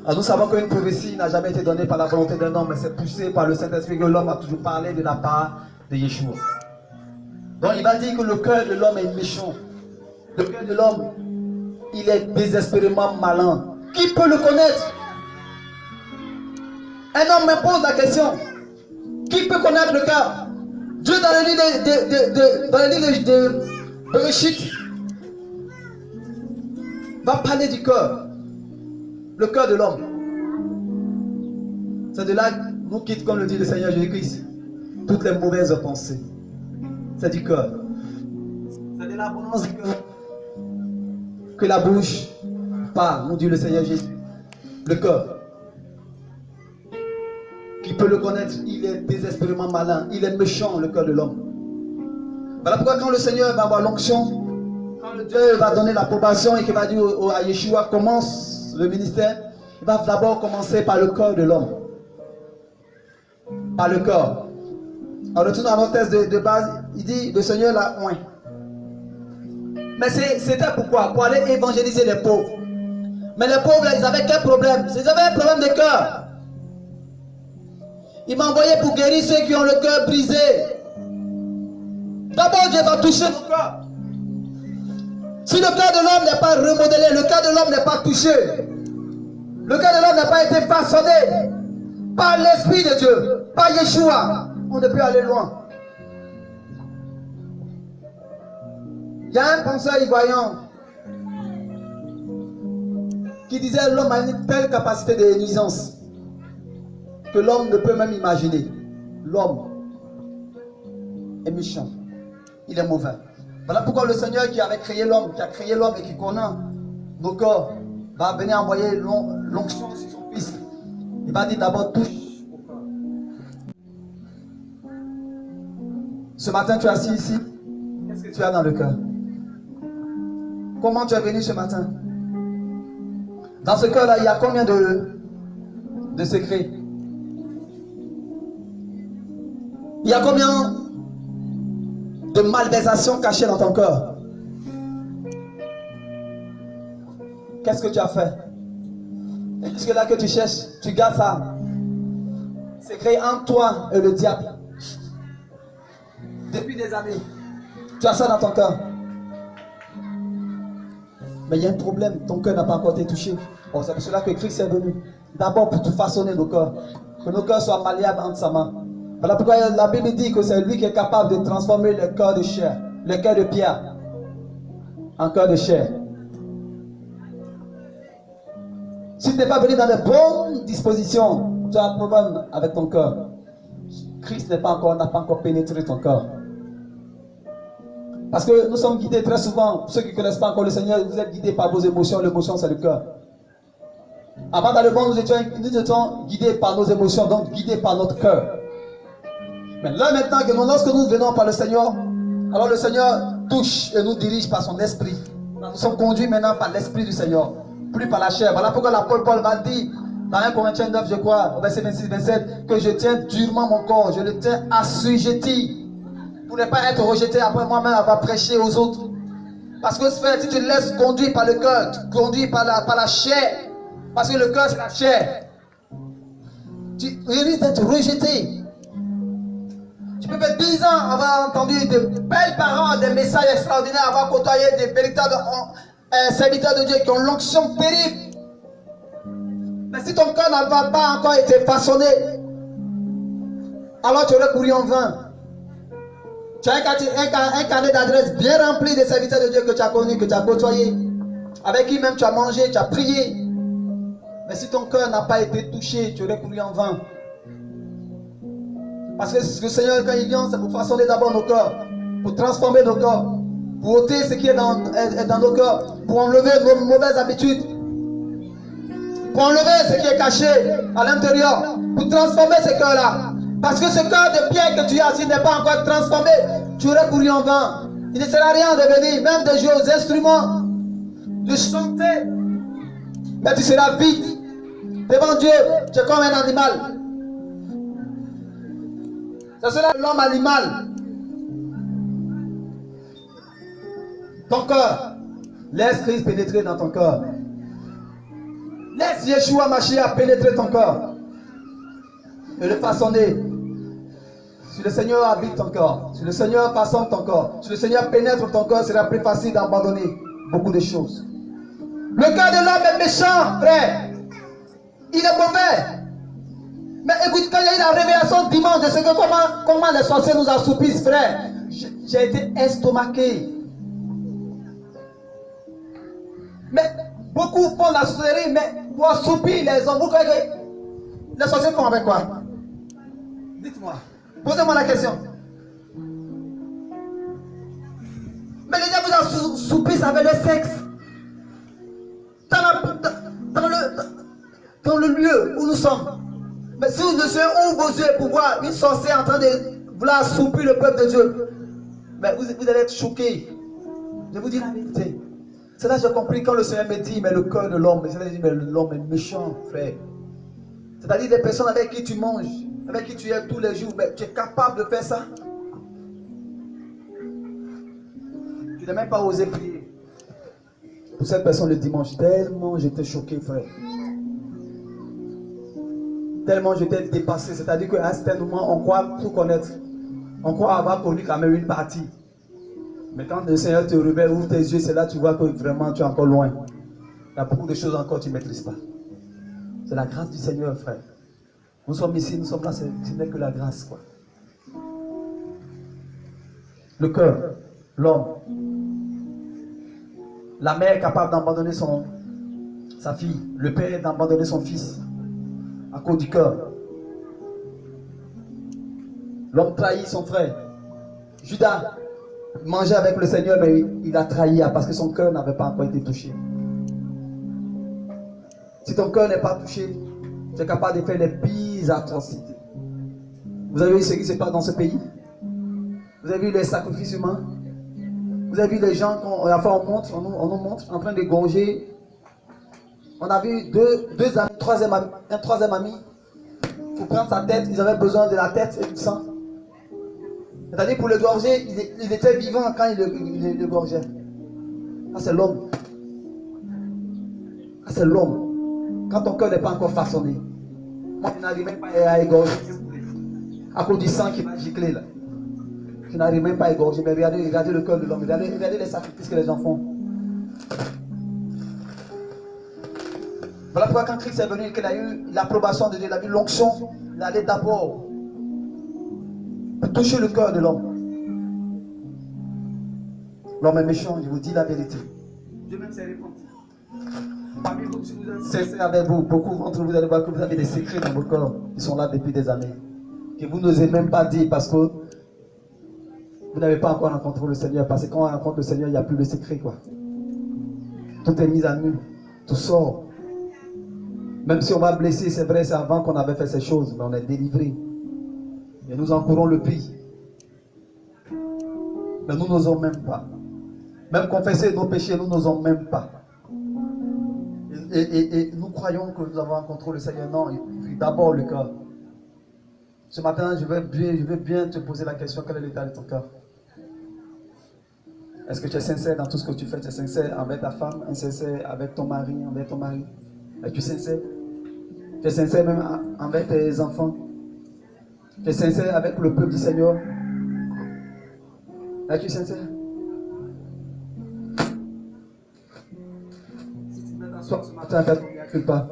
Alors nous savons qu'une prophétie n'a jamais été donnée par la volonté d'un homme, mais c'est poussé par le Saint-Esprit que l'homme a toujours parlé de la part de Yeshua. Donc il va dire que le cœur de l'homme est méchant. Le cœur de l'homme, il est désespérément malin. Qui peut le connaître? Un homme me pose la question. Qui peut connaître le cœur? Dieu dans le livre de Bereshit va parler du cœur. Le cœur de l'homme. C'est de là que nous quitte, comme le dit le Seigneur Jésus-Christ, toutes les mauvaises pensées. C'est du cœur. C'est de l'abondance du cœur que la bouche parle, nous dit le Seigneur Jésus. Le cœur. Qui peut le connaître? Il est désespérément malin. Il est méchant, le cœur de l'homme. Voilà pourquoi quand le Seigneur va avoir l'onction, quand le Dieu va donner l'approbation et qu'il va dire à Yeshua commence le ministère, il va d'abord commencer par le cœur de l'homme. Par le cœur. On retourne à notre texte de base, il dit le Seigneur l'a oint. Mais c'était pourquoi? Pour aller évangéliser les pauvres. Mais les pauvres, ils avaient quel problème? Ils avaient un problème de cœur. Il m'a envoyé pour guérir ceux qui ont le cœur brisé. D'abord, Dieu va toucher nos cœurs. Si le cœur de l'homme n'est pas remodelé, le cœur de l'homme n'est pas touché, le cœur de l'homme n'a pas été façonné par l'Esprit de Dieu, par Yeshua, on ne peut aller loin. Il y a un penseur ivoirien qui disait l'homme a une telle capacité de nuisance que l'homme ne peut même imaginer. L'homme est méchant. Il est mauvais. Voilà pourquoi le Seigneur qui avait créé l'homme, qui a créé l'homme et qui connaît nos corps, va venir envoyer l'onction sur son fils. Il va dire d'abord touche au corps. Ce matin tu es assis ici. Qu'est-ce que tu as dans le cœur? Comment tu es venu ce matin? Dans ce cœur-là, il y a combien de secrets? Il y a combien de malversations cachées dans ton cœur? Qu'est-ce que tu as fait? Et jusque là que tu cherches, tu gardes ça. C'est créé entre toi et le diable. Depuis des années. Tu as ça dans ton cœur. Mais il y a un problème, ton cœur n'a pas encore été touché. Oh, c'est pour cela que Christ est venu. D'abord pour tout façonner nos cœurs. Que nos cœurs soient malléables entre sa main. Voilà pourquoi la Bible dit que c'est lui qui est capable de transformer le cœur de chair, le cœur de pierre, en cœur de chair. Si tu n'es pas venu dans de bonnes dispositions, tu as un problème avec ton cœur. Christ n'a pas encore pénétré ton cœur. Parce que nous sommes guidés très souvent, pour ceux qui ne connaissent pas encore le Seigneur, vous êtes guidés par vos émotions. L'émotion, c'est le cœur. Avant dans le monde, nous étions guidés par nos émotions, donc guidés par notre cœur. Mais là maintenant, lorsque nous venons par le Seigneur, alors le Seigneur touche et nous dirige par son esprit. Nous sommes conduits maintenant par l'esprit du Seigneur, plus par la chair. Voilà pourquoi l'apôtre Paul va dire, dans 1 Corinthiens 9, je crois, au verset 26-27, que je tiens durement mon corps, je le tiens assujetti, pour ne pas être rejeté après moi-même avoir prêché aux autres. Parce que frère, si tu te laisses conduire par le cœur, tu conduis par la chair, parce que le cœur c'est la chair, tu risques d'être rejeté. Tu peux faire 10 ans avoir entendu de belles paroles, des messages extraordinaires, avoir côtoyé des véritables serviteurs de Dieu qui ont l'onction terrible. Mais si ton cœur n'a pas encore été façonné, alors tu aurais couru en vain. Tu as un carnet d'adresses bien rempli des serviteurs de Dieu que tu as connus, que tu as côtoyés, avec qui même tu as mangé, tu as prié. Mais si ton cœur n'a pas été touché, tu aurais couru en vain. Parce que le Seigneur, quand il vient, c'est pour façonner d'abord nos cœurs, pour transformer nos cœurs, pour ôter ce qui est dans nos cœurs, pour enlever nos mauvaises habitudes, pour enlever ce qui est caché à l'intérieur, pour transformer ce cœur-là. Parce que ce cœur de pierre que tu as, s'il n'est pas encore transformé, tu aurais couru en vain. Il ne sert à rien de venir, même de jouer aux instruments, de chanter, mais tu seras vide. Devant Dieu, tu es comme un animal. Ce sera l'homme animal. Ton cœur. Laisse Christ pénétrer dans ton cœur. Laisse Yeshua Mashiach pénétrer ton cœur. Et le façonner. Si le Seigneur habite ton corps, si le Seigneur façonne ton corps, si le Seigneur pénètre ton corps, sera plus facile d'abandonner beaucoup de choses. Le cœur de l'homme est méchant, frère. Il est mauvais. Mais écoute, quand il y a eu la révélation dimanche de ce que comment les sorciers nous assoupissent, frère, j'ai été estomaqué. Mais beaucoup font la sorcellerie, mais pour assoupir les hommes, vous croyez que les sorciers font avec quoi? Dites-moi. Posez-moi la question. Mais les diables vous assoupissent avec le sexe. Dans le lieu où nous sommes. Mais si vous ne savez où vos yeux pour voir une sorcière en train de vouloir assoupir le peuple de Dieu, mais vous allez être choqués. Je vous dis la vérité. C'est là que j'ai compris quand le Seigneur me dit, mais le cœur de l'homme, mais l'homme est méchant, frère. C'est-à-dire des personnes avec qui tu manges, avec qui tu es tous les jours, mais tu es capable de faire ça. Tu n'as même pas osé prier pour cette personne le dimanche. Tellement j'étais choqué, frère. Tellement j'étais dépassé. C'est-à-dire qu'à un certain moment, on croit tout connaître. On croit avoir connu quand même une partie. Mais quand le Seigneur te révèle, ouvre tes yeux, c'est là que tu vois que vraiment tu es encore loin. Il y a beaucoup de choses encore que tu ne maîtrises pas. C'est la grâce du Seigneur, frère. Nous sommes ici, nous sommes là, ce n'est que la grâce, quoi. Le cœur, l'homme. La mère est capable d'abandonner sa fille. Le père d'abandonner son fils. À cause du cœur. L'homme trahit son frère. Judas mangeait avec le Seigneur, mais il a trahi parce que son cœur n'avait pas encore été touché. Si ton cœur n'est pas touché, tu es capable de faire les pires atrocités. Vous avez vu ce qui se passe dans ce pays? Vous avez vu les sacrifices humains? Vous avez vu les gens, on nous montre en train d'égorger. On a vu deux amis, un troisième ami, pour prendre sa tête, ils avaient besoin de la tête et du sang. C'est-à-dire pour le gorger, il était vivant quand il le gorgeait. Ça c'est l'homme. Ça c'est l'homme. Quand ton cœur n'est pas encore façonné. Moi je n'arrive même pas à égorger. À cause du sang qui va gicler là. Je n'arrive même pas à égorger. Mais regardez le cœur de l'homme. Regardez les sacrifices que les gens font. Voilà pourquoi quand Christ est venu, qu'il a eu l'approbation de Dieu, il a eu l'onction, il allait d'abord pour toucher le cœur de l'homme. L'homme est méchant, je vous dis la vérité. Dieu même s'est répandu. Parmi vous, si vous êtes sincères avec vous, beaucoup d'entre vous allez voir que vous avez des secrets dans vos corps qui sont là depuis des années. Que vous n'osez même pas dire parce que vous n'avez pas encore rencontré le Seigneur. Parce que quand on rencontre le Seigneur, il n'y a plus de secret, quoi. Tout est mis à nu. Tout sort. Même si on va blesser, c'est vrai, c'est avant qu'on avait fait ces choses, mais on est délivré. Et nous encourons le prix. Mais nous n'osons même pas. Même confesser nos péchés, nous n'osons même pas. Et nous croyons que nous avons rencontré le Seigneur. Non, il faut d'abord le cœur. Ce matin, je veux bien te poser la question, quel est l'état de ton cœur? Est-ce que tu es sincère dans tout ce que tu fais? Tu es sincère avec ta femme, sincère avec ton mari, envers ton mari? Es-tu sincère? Tu es sincère même avec tes enfants? Tu es sincère avec le peuple du Seigneur? Es-tu sincère? Si tu mets t'asseoir ce matin, ne crie pas.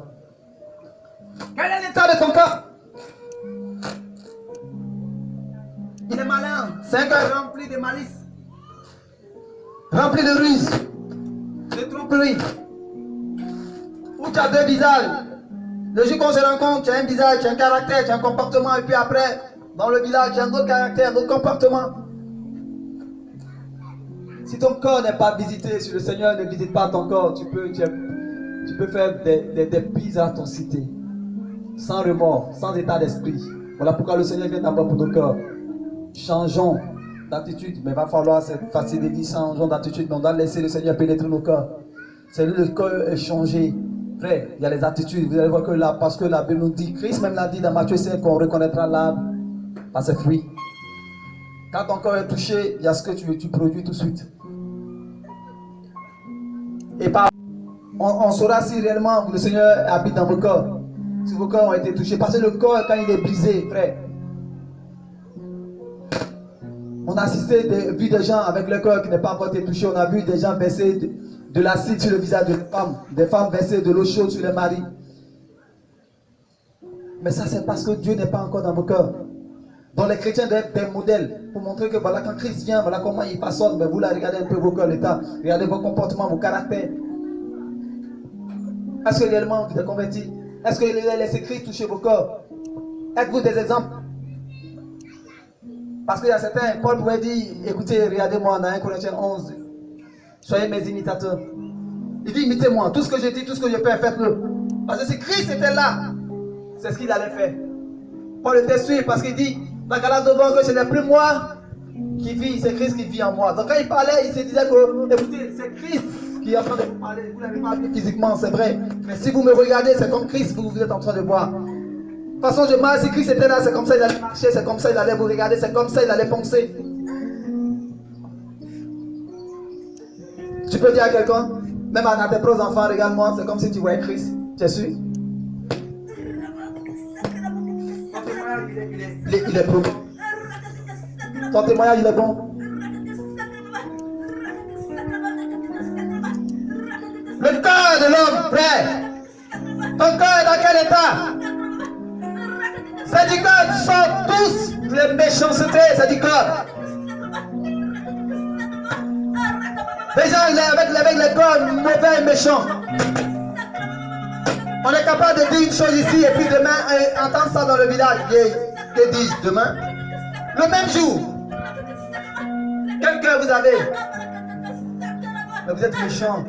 Quel est l'état de ton cœur? Il est malin. C'est un cœur rempli de malice, rempli de ruse, de tromperie. Où tu as deux visages. Le jour qu'on se rencontre, tu as un visage, tu as un caractère, tu as un comportement, et puis après, dans le village, tu as un autre caractère, un autre comportement. Si ton corps n'est pas visité, si le Seigneur ne visite pas ton corps, tu peux faire des bises à ton cité, sans remords, sans état d'esprit. Voilà pourquoi le Seigneur vient d'abord pour nos cœurs. Changeons d'attitude, mais il va falloir, c'est facile de dire changeons d'attitude, mais on doit laisser le Seigneur pénétrer nos cœurs. C'est lui le cœur est changé. Frère, il y a les attitudes, vous allez voir que là, parce que la Bible nous dit, Christ même l'a dit dans Matthieu 5, qu'on reconnaîtra l'arbre par ses fruits. Quand ton cœur est touché, il y a ce que tu produis tout de suite. Et on saura si réellement le Seigneur habite dans vos corps, si vos corps ont été touchés. Parce que le corps, quand il est brisé, frère, on a assisté, vu des gens avec le cœur qui n'est pas encore été touché. On a vu des gens verser de l'acide sur le visage des femmes verser de l'eau chaude sur les maris. Mais ça, c'est parce que Dieu n'est pas encore dans vos cœurs. Donc les chrétiens doivent être des modèles pour montrer que voilà, quand Christ vient, voilà comment il façonne. Mais vous là, regardez un peu vos cœurs, l'état. Regardez vos comportements, vos caractères. Est-ce que réellement vous êtes convertis? Est-ce que les écrits touchent vos corps? Êtes-vous des exemples? Parce qu'il y a certains, Paul pouvait dire, écoutez, regardez-moi dans 1 Corinthiens 11, soyez mes imitateurs. Il dit, imitez-moi, tout ce que je dis, tout ce que je fais, faites-le. Parce que si Christ était là, c'est ce qu'il allait faire. Paul était sûr parce qu'il dit, dans Galates devant que ce n'est plus moi qui vis, c'est Christ qui vit en moi. Donc quand il parlait, il se disait que, écoutez, c'est Christ qui est en train de vous parler. Vous n'avez pas vu physiquement, c'est vrai. Mais si vous me regardez, c'est comme Christ que vous êtes en train de voir. De toute façon, si Christ était là, c'est comme ça il allait marcher, c'est comme ça il allait vous regarder, c'est comme ça il allait penser. Tu peux dire à quelqu'un, même à tes propres enfants, regarde-moi, c'est comme si tu voyais Christ. Tu es sûr? Il est bon. Ton témoignage, il est bon. Le cœur de l'homme, frère. Ton cœur est dans quel état? C'est du cœur, sont tous les méchancetés, c'est du cœur. Les gens avec les cœurs mauvais et méchants. On est capable de dire une chose ici et puis demain entendre ça dans le village. Que dis-je demain? Le même jour. Quel cœur vous avez? Mais vous êtes méchants.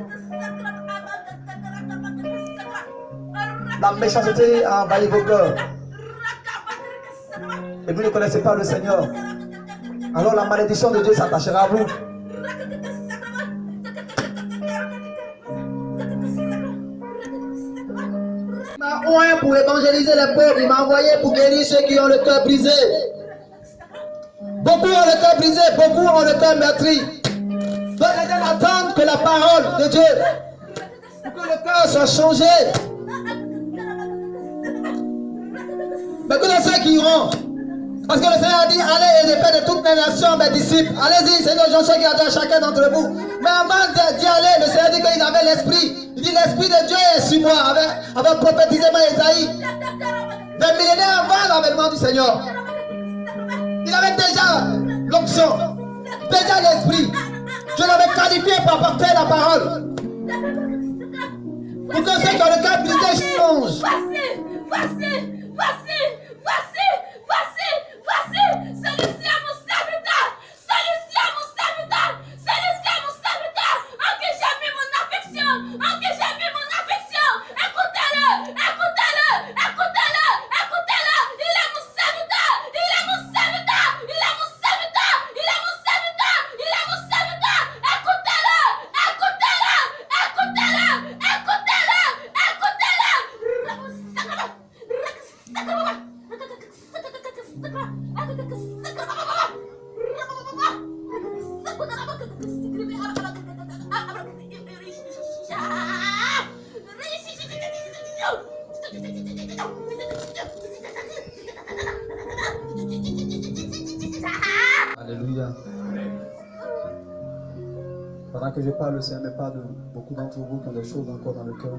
La méchanceté a envahi vos cœurs. Et vous ne connaissez pas le Seigneur. Alors la malédiction de Dieu s'attachera à vous. Il m'a envoyé pour évangéliser les pauvres. Il m'a envoyé pour guérir ceux qui ont le cœur brisé. Beaucoup ont le cœur brisé, beaucoup ont le cœur meurtri. Donc les gens attendent que la parole de Dieu, pour que le cœur soit changé. Mais que ceux qui iront, parce que le Seigneur a dit, allez et faites de toutes les nations mes disciples. Allez-y, Seigneur, j'en sais qu'il y a chacun d'entre vous. Mais avant d'y aller, le Seigneur dit qu'il avait l'esprit. Il dit, l'esprit de Dieu est sur moi, avait prophétisé par Isaïe. Des millénaires avant l'avènement du Seigneur. Il avait déjà l'onction, déjà l'esprit. Je l'avais qualifié pour apporter la parole. Pour que ceux qui ont le cœur brisé changent. Voici, celui-ci est mon serviteur, celui-ci Alléluia. Pendant que je parle, le Seigneur me parle de beaucoup d'entre vous qui ont des choses encore dans le cœur.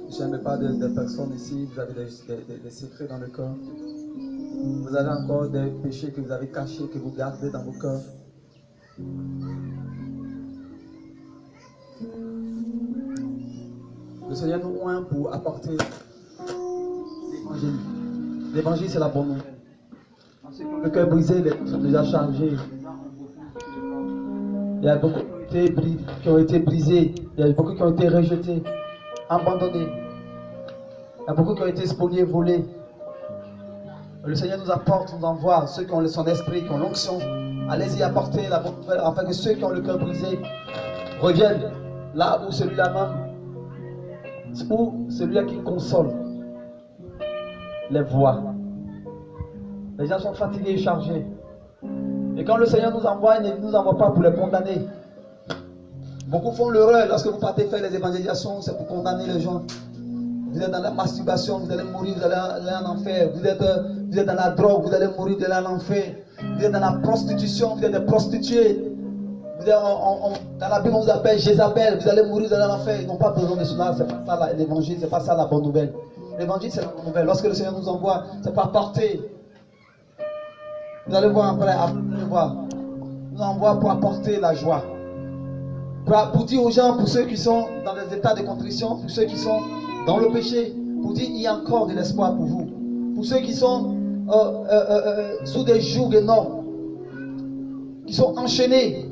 Le Seigneur me parle des personnes ici, vous avez des secrets dans le cœur. Vous avez encore des péchés que vous avez cachés, que vous gardez dans vos cœurs. Le Seigneur nous oint pour apporter l'évangile. L'évangile, c'est la bonne nouvelle. Le cœur brisé, les gens sont déjà chargés. Il y a beaucoup qui ont été brisés. Il y a beaucoup qui ont été rejetés, abandonnés. Il y a beaucoup qui ont été spoliés, volés. Le Seigneur nous apporte, nous envoie ceux qui ont son esprit, qui ont l'onction. Allez-y apporter la bonne nouvelle afin que ceux qui ont le cœur brisé reviennent là où celui-là même, où celui-là qui console les voit. Les gens sont fatigués et chargés. Et quand le Seigneur nous envoie, il ne nous envoie pas pour les condamner. Beaucoup font l'erreur lorsque vous partez faire les évangélisations, c'est pour condamner les gens. Vous êtes dans la masturbation, vous allez mourir, vous allez en enfer. Vous êtes dans la drogue, vous allez mourir, vous allez en enfer. Vous êtes dans la prostitution, vous êtes des prostituées. Vous êtes dans la Bible, on vous appelle Jézabel, vous allez mourir, vous allez en enfer. Ils n'ont pas besoin de cela, c'est pas ça l'évangile, c'est pas ça la bonne nouvelle. L'évangile, c'est la bonne nouvelle. Lorsque le Seigneur nous envoie, c'est pour apporter. Vous allez voir après, vous allez voir. Nous envoie pour apporter la joie. Pour dire aux gens, pour ceux qui sont dans les états de contrition, pour ceux qui sont dans le péché, pour dire il y a encore de l'espoir pour vous. Pour ceux qui sont sous des jougs énormes, qui sont enchaînés,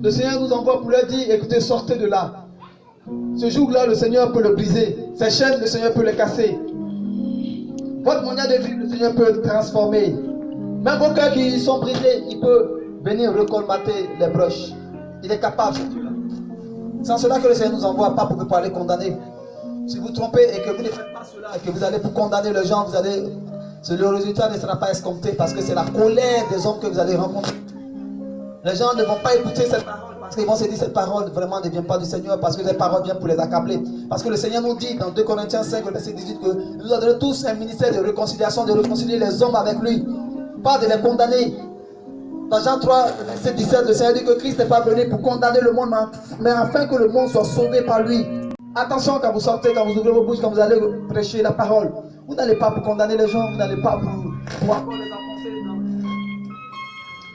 le Seigneur nous envoie pour leur dire, écoutez, sortez de là. Ce joug-là, le Seigneur peut le briser. Ces chaînes, le Seigneur peut les casser. Votre manière de vivre, le Seigneur peut le transformer. Même vos cœurs qui sont brisés, il peut venir recolmater les broches. Il est capable. C'est en cela que le Seigneur nous envoie, pas pour aller condamner. Si vous trompez et que vous ne faites pas cela, et que vous allez pour condamner les gens, le résultat ne sera pas escompté parce que c'est la colère des hommes que vous allez rencontrer. Les gens ne vont pas écouter cette parole parce qu'ils vont se dire cette parole vraiment ne vient pas du Seigneur parce que cette parole vient pour les accabler. Parce que le Seigneur nous dit dans 2 Corinthiens 5, verset 18 que nous avons tous un ministère de réconciliation, de réconcilier les hommes avec lui, pas de les condamner. Dans Jean 3, verset 17, le Seigneur dit que Christ n'est pas venu pour condamner le monde, mais afin que le monde soit sauvé par lui. Attention quand vous sortez, quand vous ouvrez vos bouches, quand vous allez prêcher la parole. Vous n'allez pas pour condamner les gens, vous n'allez pas pour encore les enfoncer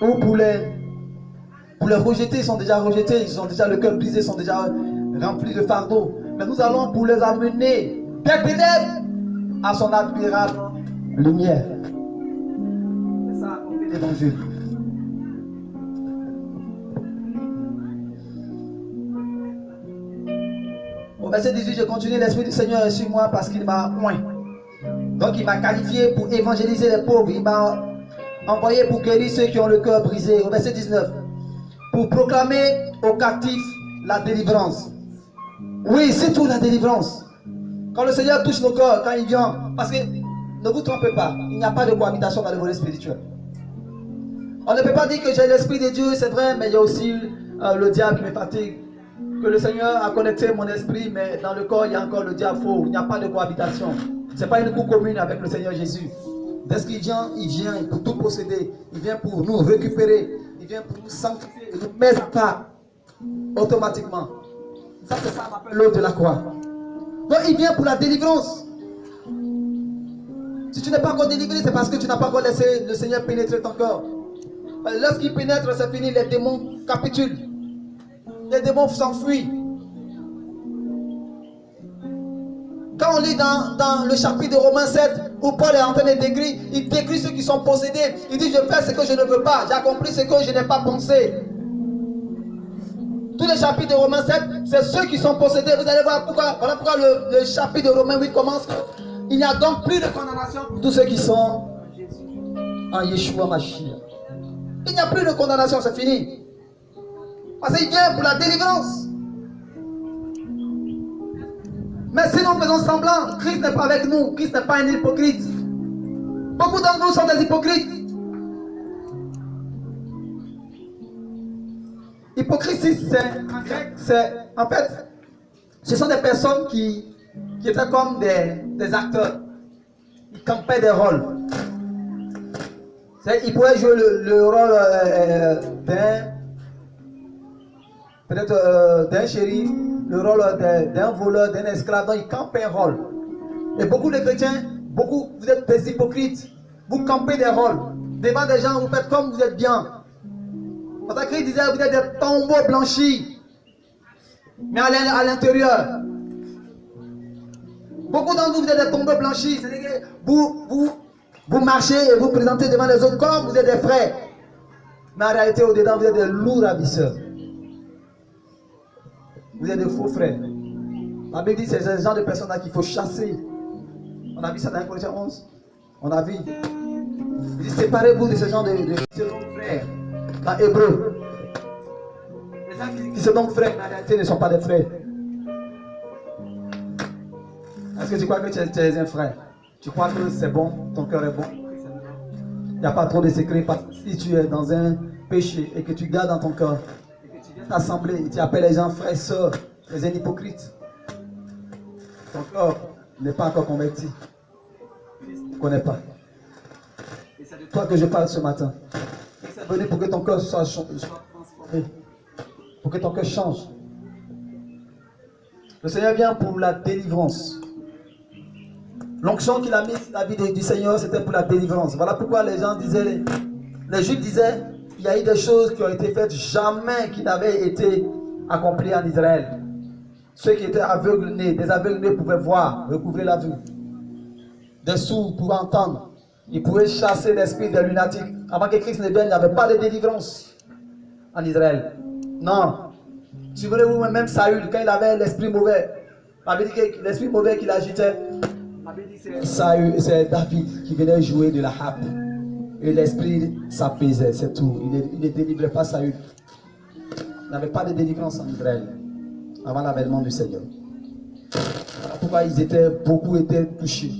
ou pour les rejeter. Ils sont déjà rejetés, ils ont déjà le cœur brisé, ils sont déjà remplis de fardeaux. Mais nous allons pour les amener des ténèbres à son admirable lumière. C'est ça, l'évangile. Au verset 18, je continue, l'Esprit du Seigneur est sur moi parce qu'il m'a oint. Donc il m'a qualifié pour évangéliser les pauvres. Il m'a envoyé pour guérir ceux qui ont le cœur brisé. Au verset 19, pour proclamer aux captifs la délivrance. Oui, c'est tout la délivrance. Quand le Seigneur touche nos cœurs, quand il vient, parce que ne vous trompez pas, il n'y a pas de cohabitation dans le volet spirituel. On ne peut pas dire que j'ai l'Esprit de Dieu, c'est vrai, mais il y a aussi le diable qui me fatigue. Que le Seigneur a connecté mon esprit, mais dans le corps, il y a encore le diable faux. Il n'y a pas de cohabitation. Ce n'est pas une cour commune avec le Seigneur Jésus. Dès qu'il vient, il vient pour tout posséder. Il vient pour nous récupérer. Il vient pour nous sanctifier et nous mettre à part automatiquement. Ça, c'est ça, on appelle l'œuvre de la croix. Donc, il vient pour la délivrance. Si tu n'es pas encore délivré, c'est parce que tu n'as pas encore laissé le Seigneur pénétrer ton corps. Lorsqu'il pénètre, c'est fini, les démons capitulent. Les démons s'enfuient. Quand on lit dans le chapitre de Romains 7, où Paul est en train de décrire, il décrit ceux qui sont possédés. Il dit, je fais ce que je ne veux pas, j'ai accompli ce que je n'ai pas pensé. Tous les chapitres de Romains 7, c'est ceux qui sont possédés. Vous allez voir pourquoi. Voilà pourquoi le chapitre de Romains 8 commence. Il n'y a donc plus de condamnation pour tous ceux qui sont en Yeshua Mashiach. Il n'y a plus de condamnation, c'est fini. Parce qu'il vient pour la délivrance. Mais si nous faisons semblant, Christ n'est pas avec nous. Christ n'est pas un hypocrite. Beaucoup d'entre nous sont des hypocrites. Hypocrisie, en grec, en fait, ce sont des personnes qui étaient comme des acteurs. Ils campaient des rôles. Ils pouvaient jouer le rôle d'un shérif, le rôle d'un voleur, d'un esclave. Donc ils campaient un rôle. Et beaucoup de chrétiens, vous êtes des hypocrites. Vous campez des rôles. Devant des gens, vous faites comme vous êtes bien. Parce que Christ disait, vous êtes des tombeaux blanchis. Mais à l'intérieur, beaucoup d'entre vous, vous êtes des tombeaux blanchis. C'est-à-dire que vous marchez et vous présentez devant les autres comme vous êtes des frères. Mais en réalité, au-dedans, vous êtes des lourds ravisseurs. Vous êtes des faux frères. La Bible dit que c'est ce genre de personnes-là qu'il faut chasser. On a vu ça dans Corinthiens 11. On a vu. Il dit séparez-vous de ce genre de frères. Dans Hébreu. Les gens qui sont donc frères, mais en réalité ne sont pas des frères. Est-ce que tu crois que tu es un frère? Tu crois que c'est bon, ton cœur est bon? Il n'y a pas trop de secrets. Parce que si tu es dans un péché et que tu gardes dans ton cœur, et que tu viens t'assembler et tu appelles les gens frères, sœurs, tu es un hypocrite. Ton cœur n'est pas encore converti. Tu ne connais pas. Et c'est de toi que je parle ce matin. C'est venu pour que ton cœur soit transformé. Pour que ton cœur change. Le Seigneur vient pour la délivrance. L'onction qu'il a mise sur la vie du Seigneur, c'était pour la délivrance. Voilà pourquoi les gens disaient, les Juifs disaient, il y a eu des choses qui ont été faites jamais qui n'avaient été accomplies en Israël. Ceux qui étaient aveugles nés, des aveugles nés pouvaient voir, recouvrer la vue. Des sourds pouvaient entendre. Ils pouvaient chasser l'esprit des lunatiques. Avant que Christ ne vienne, il n'y avait pas de délivrance en Israël. Non. Si vous voulez, même Saül, quand il avait l'esprit mauvais, la Bible dit que l'esprit mauvais qu'il agitait, la Bible dit que c'est David qui venait jouer de la harpe. Et l'esprit s'apaisait, c'est tout. Il ne délivrait pas Saül. Il n'avait pas de délivrance en Israël avant l'avènement du Seigneur. Voilà pourquoi beaucoup étaient touchés.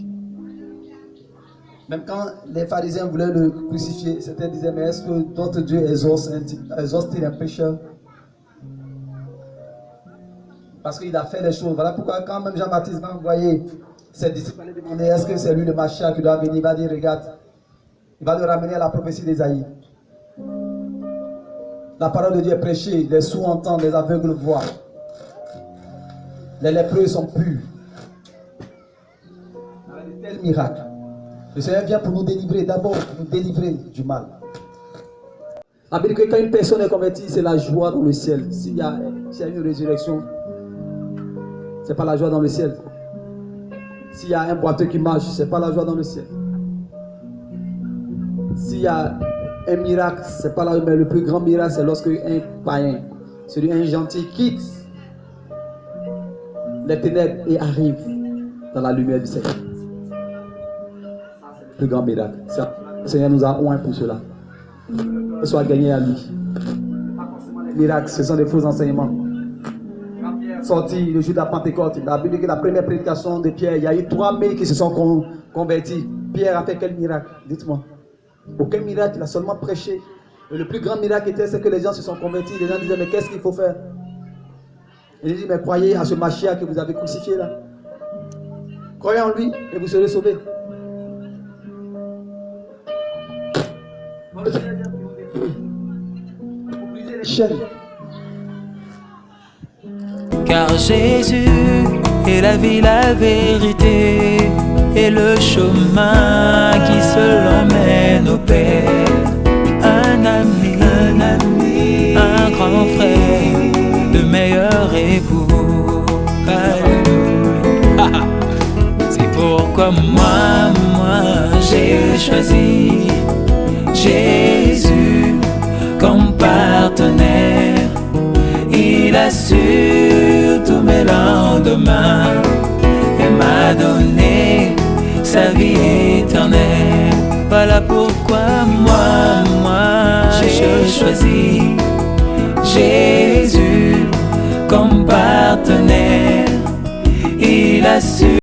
Même quand les pharisiens voulaient le crucifier, certains disaient, mais est-ce que notre Dieu exauce-t-il un pécheur? Parce qu'il a fait les choses. Voilà pourquoi quand même Jean-Baptiste va envoyer ses disciples aller demander, est-ce que c'est lui le Mashiach qui doit venir? Il va dire, regarde, il va le ramener à la prophétie d'Ésaïe. La parole de Dieu est prêchée, les sourds entendent, les aveugles voient. Les lépreux sont purs. Avec de tels miracles. Le Seigneur vient pour nous délivrer, d'abord pour nous délivrer du mal. La Bible dit que quand une personne est convertie, c'est la joie dans le ciel. S'il y a une résurrection, ce n'est pas la joie dans le ciel. S'il y a un boiteux qui marche, ce n'est pas la joie dans le ciel. S'il y a un miracle, c'est pas la joie, mais le plus grand miracle, c'est lorsque un païen, un gentil, quitte les ténèbres et arrive dans la lumière du Seigneur. Le grand miracle. Le Seigneur nous a oint pour cela. Que soit gagné à lui. Les miracles, ce sont des faux enseignements. Sorti le jour de la Pentecôte, la Bible dit que la première prédication de Pierre, il y a eu 3000 qui se sont convertis. Pierre a fait quel miracle? Dites-moi. Aucun miracle, il a seulement prêché. Et le plus grand miracle était, c'est que les gens se sont convertis. Les gens disaient, mais qu'est-ce qu'il faut faire? Il dit, mais croyez à ce Mashiach que vous avez crucifié là. Croyez en lui et vous serez sauvés. Car Jésus est la vie, la vérité et le chemin qui seul emmène au Père. Un ami, un grand frère, le meilleur époux. Alléluia. C'est pourquoi moi j'ai choisi Jésus comme partenaire. Il assure tous mes lendemains et m'a donné sa vie éternelle. Voilà pourquoi moi j'ai choisi Jésus comme partenaire. Il assure